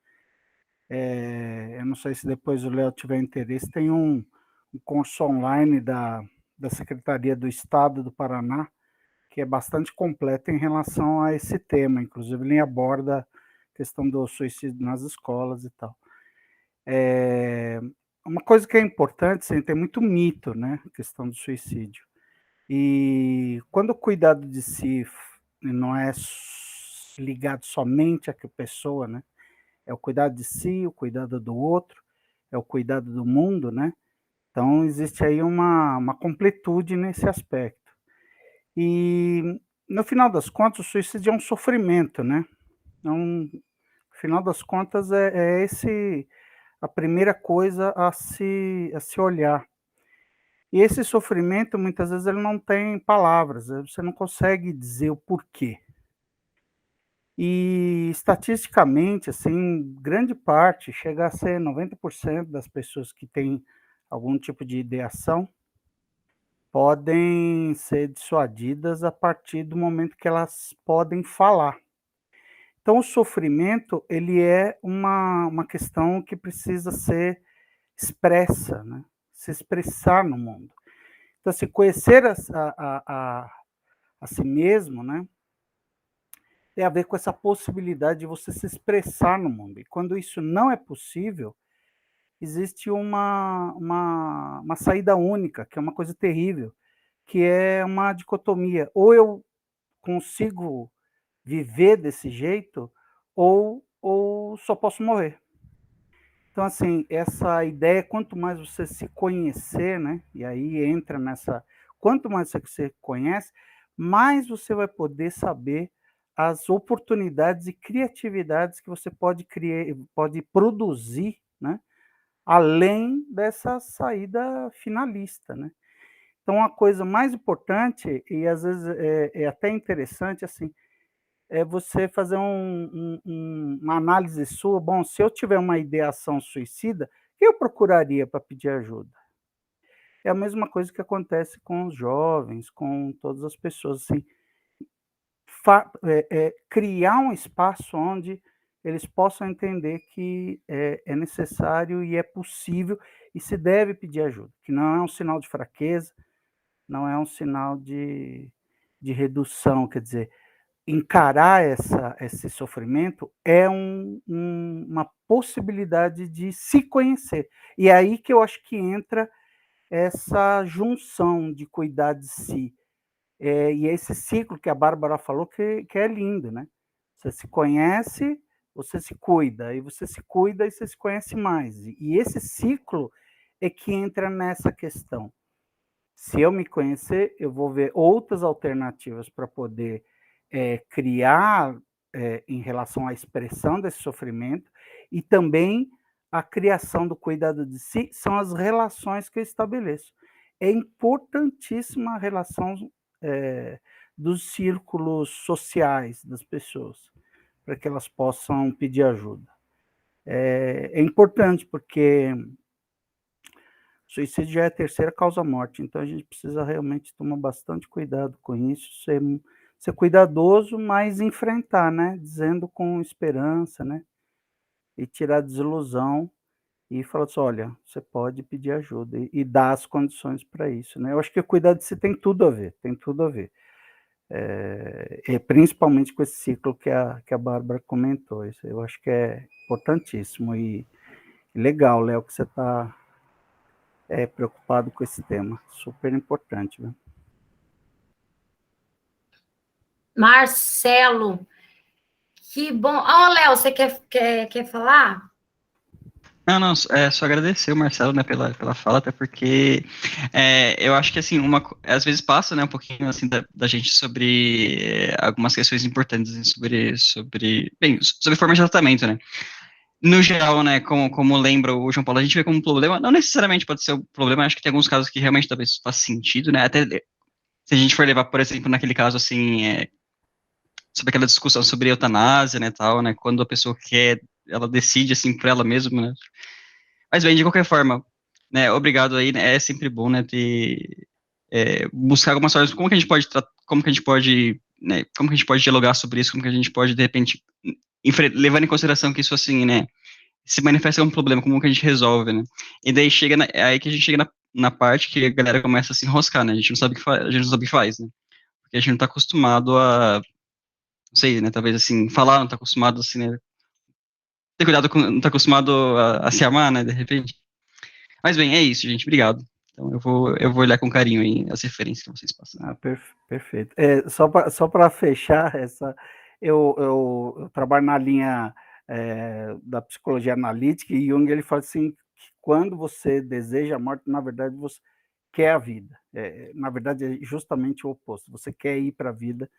Eu não sei se depois o Léo tiver interesse, tem um curso online da Secretaria do Estado do Paraná, que é bastante completo em relação a esse tema. Inclusive, ele aborda a questão do suicídio nas escolas e tal. Uma coisa que é importante, assim, tem muito mito, né, a questão do suicídio. E quando o cuidado de si não é ligado somente à pessoa, né, é o cuidado de si, o cuidado do outro, é o cuidado do mundo, né, então existe aí uma completude nesse aspecto. E, no final das contas, o suicídio é um sofrimento, né? Então, no final das contas, a primeira coisa a se olhar. E esse sofrimento, muitas vezes, ele não tem palavras, você não consegue dizer o porquê. E, estatisticamente, assim, grande parte, chega a ser 90% das pessoas que têm algum tipo de ideação, podem ser dissuadidas a partir do momento que elas podem falar. Então, o sofrimento, ele é uma questão que precisa ser expressa, né? Se expressar no mundo. Então, se conhecer a si mesmo, né, tem a ver com essa possibilidade de você se expressar no mundo. E quando isso não é possível, existe uma saída única, que é uma coisa terrível, que é uma dicotomia. Ou eu consigo viver desse jeito, ou só posso morrer. Então, assim, essa ideia, quanto mais você se conhecer, né? E aí entra nessa... Quanto mais você se conhece, mais você vai poder saber as oportunidades e criatividades que você pode produzir, né? Além dessa saída finalista, né? Então, a coisa mais importante, e às vezes é até interessante, assim, é você fazer uma análise sua. Bom, se eu tiver uma ideação suicida, o que eu procuraria para pedir ajuda? É a mesma coisa que acontece com os jovens, com todas as pessoas, assim, criar um espaço onde eles possam entender que é necessário e é possível e se deve pedir ajuda, que não é um sinal de fraqueza, não é um sinal de redução, quer dizer, encarar esse sofrimento é uma possibilidade de se conhecer. E é aí que eu acho que entra essa junção de cuidar de si. E esse ciclo que a Bárbara falou que é lindo, né? Você se conhece, você se cuida, e você se cuida e você se conhece mais. E esse ciclo é que entra nessa questão. Se eu me conhecer, eu vou ver outras alternativas para poder criar em relação à expressão desse sofrimento, e também a criação do cuidado de si são as relações que eu estabeleço. É importantíssima a relação dos círculos sociais das pessoas, para que elas possam pedir ajuda. É importante, porque suicídio já é a terceira causa-morte, então a gente precisa realmente tomar bastante cuidado com isso, ser cuidadoso, mas enfrentar, né? Dizendo com esperança, né? E tirar a desilusão e falar assim, olha, você pode pedir ajuda e dar as condições para isso, né? Eu acho que cuidar de si tem tudo a ver, tem tudo a ver. Principalmente com esse ciclo que a Bárbara comentou, isso eu acho que é importantíssimo e legal, Léo, que você está preocupado com esse tema, super importante, viu? Marcelo, que bom. Léo, você quer falar? Não, só agradecer o Marcelo, né, pela fala, até porque eu acho que, assim, às vezes passa, né, um pouquinho, assim, da gente sobre algumas questões importantes, assim, sobre forma de tratamento, né. No geral, né, como lembra o João Paulo, a gente vê como um problema, não necessariamente pode ser um problema, acho que tem alguns casos que realmente talvez faça sentido, né, até se a gente for levar, por exemplo, naquele caso, assim, sobre aquela discussão sobre eutanásia, né, tal, né, quando a pessoa quer, ela decide, assim, por ela mesma, né. Mas bem, de qualquer forma, né, obrigado aí, né, é sempre bom, né, buscar algumas formas, como que a gente pode, né, como que a gente pode dialogar sobre isso, como que a gente pode, de repente, levando em consideração que isso, assim, né, se manifesta como um problema, como que a gente resolve, né, e daí aí que a gente chega na parte que a galera começa a se enroscar, né, a gente não sabe o que faz, né, porque a gente não tá acostumado não sei, né, talvez, assim, falar, não tá acostumado, assim, né, ter cuidado não tá acostumado a se amar, né, de repente. Mas bem, é isso, gente, obrigado. Então eu vou olhar com carinho aí as referências que vocês passam. Perfeito. Só para fechar eu trabalho na linha da psicologia analítica, e Jung ele fala assim, que quando você deseja a morte, na verdade você quer a vida. Na verdade é justamente o oposto, você quer ir para a vida,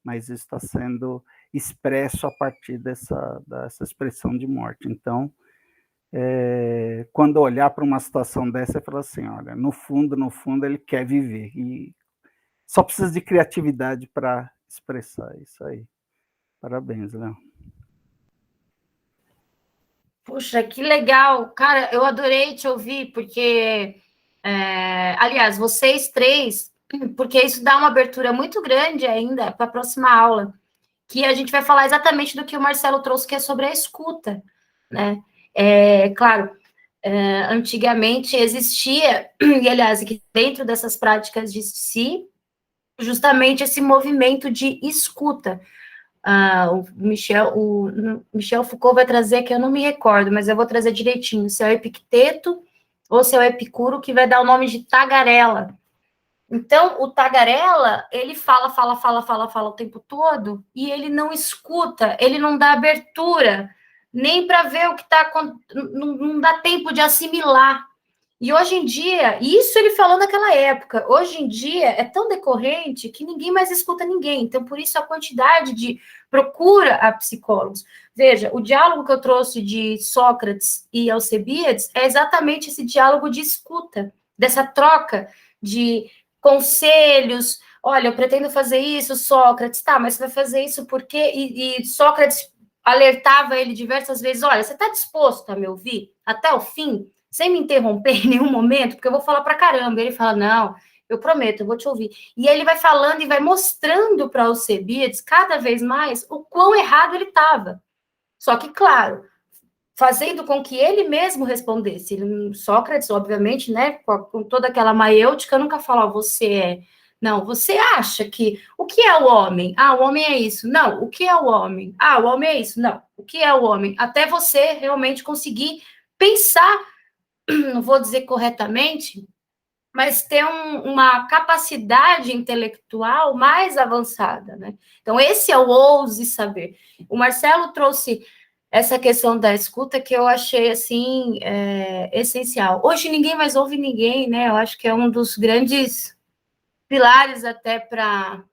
mas isso está sendo expresso a partir dessa expressão de morte. Então, quando olhar para uma situação dessa, eu falo assim, olha, no fundo ele quer viver, e só precisa de criatividade para expressar isso aí. Parabéns, Léo. Puxa, que legal. Cara, eu adorei te ouvir, porque, aliás, vocês três, porque isso dá uma abertura muito grande ainda para a próxima aula. que a gente vai falar exatamente do que o Marcelo trouxe, que é sobre a escuta, né? Claro, antigamente existia, e aliás, que dentro dessas práticas de si, justamente esse movimento de escuta. O Michel Foucault vai trazer, que eu não me recordo, mas eu vou trazer direitinho, se é o Epicteto ou se é o Epicuro, que vai dar o nome de tagarela. Então, o tagarela, ele fala o tempo todo, e ele não escuta, ele não dá abertura, nem para ver o que está acontecendo, não dá tempo de assimilar. E hoje em dia, isso ele falou naquela época, hoje em dia é tão decorrente que ninguém mais escuta ninguém, então por isso a quantidade de procura a psicólogos. Veja, o diálogo que eu trouxe de Sócrates e Alcibíades é exatamente esse diálogo de escuta, dessa troca de conselhos. Olha, eu pretendo fazer isso, Sócrates, tá, mas você vai fazer isso por quê? E Sócrates alertava ele diversas vezes, olha, você está disposto a me ouvir até o fim, sem me interromper em nenhum momento, porque eu vou falar pra caramba. Ele fala, não, eu prometo, eu vou te ouvir. E ele vai falando e vai mostrando para Alcibíades cada vez mais o quão errado ele estava. Só que, claro, fazendo com que ele mesmo respondesse. Sócrates, obviamente, né, com toda aquela maiêutica, nunca falou, você é. Não, você acha que... O que é o homem? O homem é isso. Não, o que é o homem? O homem é isso. Não, o que é o homem? Até você realmente conseguir pensar, não vou dizer corretamente, mas ter uma capacidade intelectual mais avançada, né? Então, esse é o ouse saber. O Marcelo trouxe essa questão da escuta que eu achei, assim, essencial. Hoje ninguém mais ouve ninguém, né? Eu acho que é um dos grandes pilares até para...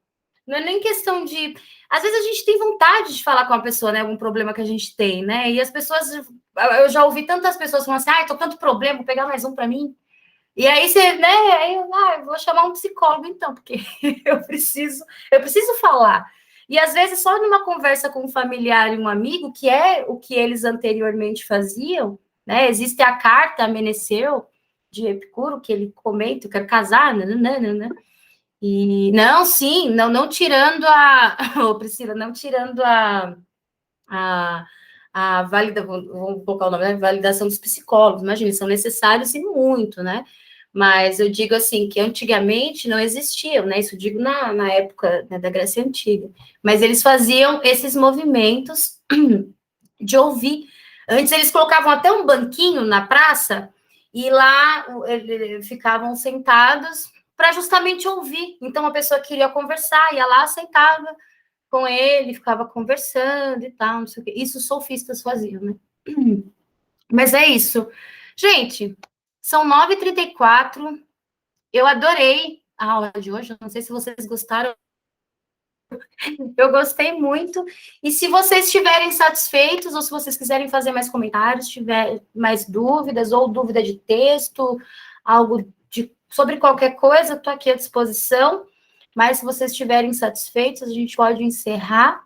Não é nem questão de... Às vezes a gente tem vontade de falar com a pessoa, né? Algum problema que a gente tem, né? E as pessoas... Eu já ouvi tantas pessoas falando assim, tô com tanto problema, vou pegar mais um para mim. E aí você, né? Aí eu vou chamar um psicólogo, então, porque eu preciso falar. E às vezes só numa conversa com um familiar e um amigo, que é o que eles anteriormente faziam, né? Existe a carta a Meneceu, de Epicuro, que ele comenta, eu quero casar, né? E não, sim, não tirando Priscila, não tirando vamos colocar o nome, né? Validação dos psicólogos, imagina, são necessários e muito, né? Mas eu digo assim, que antigamente não existiam, né? Isso eu digo na época, né, da Grécia Antiga. Mas eles faziam esses movimentos de ouvir. Antes eles colocavam até um banquinho na praça e lá eles ficavam sentados para justamente ouvir. Então a pessoa queria conversar, ia lá, sentava com ele, ficava conversando e tal, não sei o quê. Isso os sofistas faziam, né? Mas é isso. Gente, são 9h34. Eu adorei a aula de hoje. Não sei se vocês gostaram. Eu gostei muito. E se vocês estiverem satisfeitos, ou se vocês quiserem fazer mais comentários, tiver mais dúvidas, ou dúvida de texto, algo sobre qualquer coisa, estou aqui à disposição. Mas se vocês estiverem satisfeitos, a gente pode encerrar.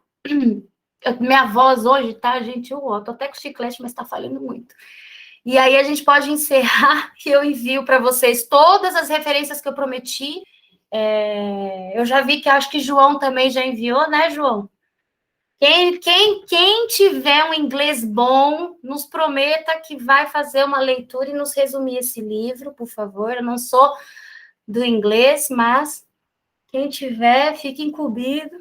Minha voz hoje, tá, gente? Eu tô até com chiclete, mas tá falhando muito. E aí a gente pode encerrar e eu envio para vocês todas as referências que eu prometi. Eu já vi que acho que João também já enviou, né, João? Quem tiver um inglês bom, nos prometa que vai fazer uma leitura e nos resumir esse livro, por favor. Eu não sou do inglês, mas quem tiver, fique incumbido,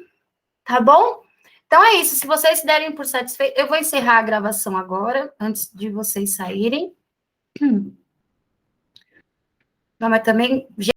tá bom? Então é isso, se vocês se derem por satisfeitos, eu vou encerrar a gravação agora, antes de vocês saírem. Não, mas também...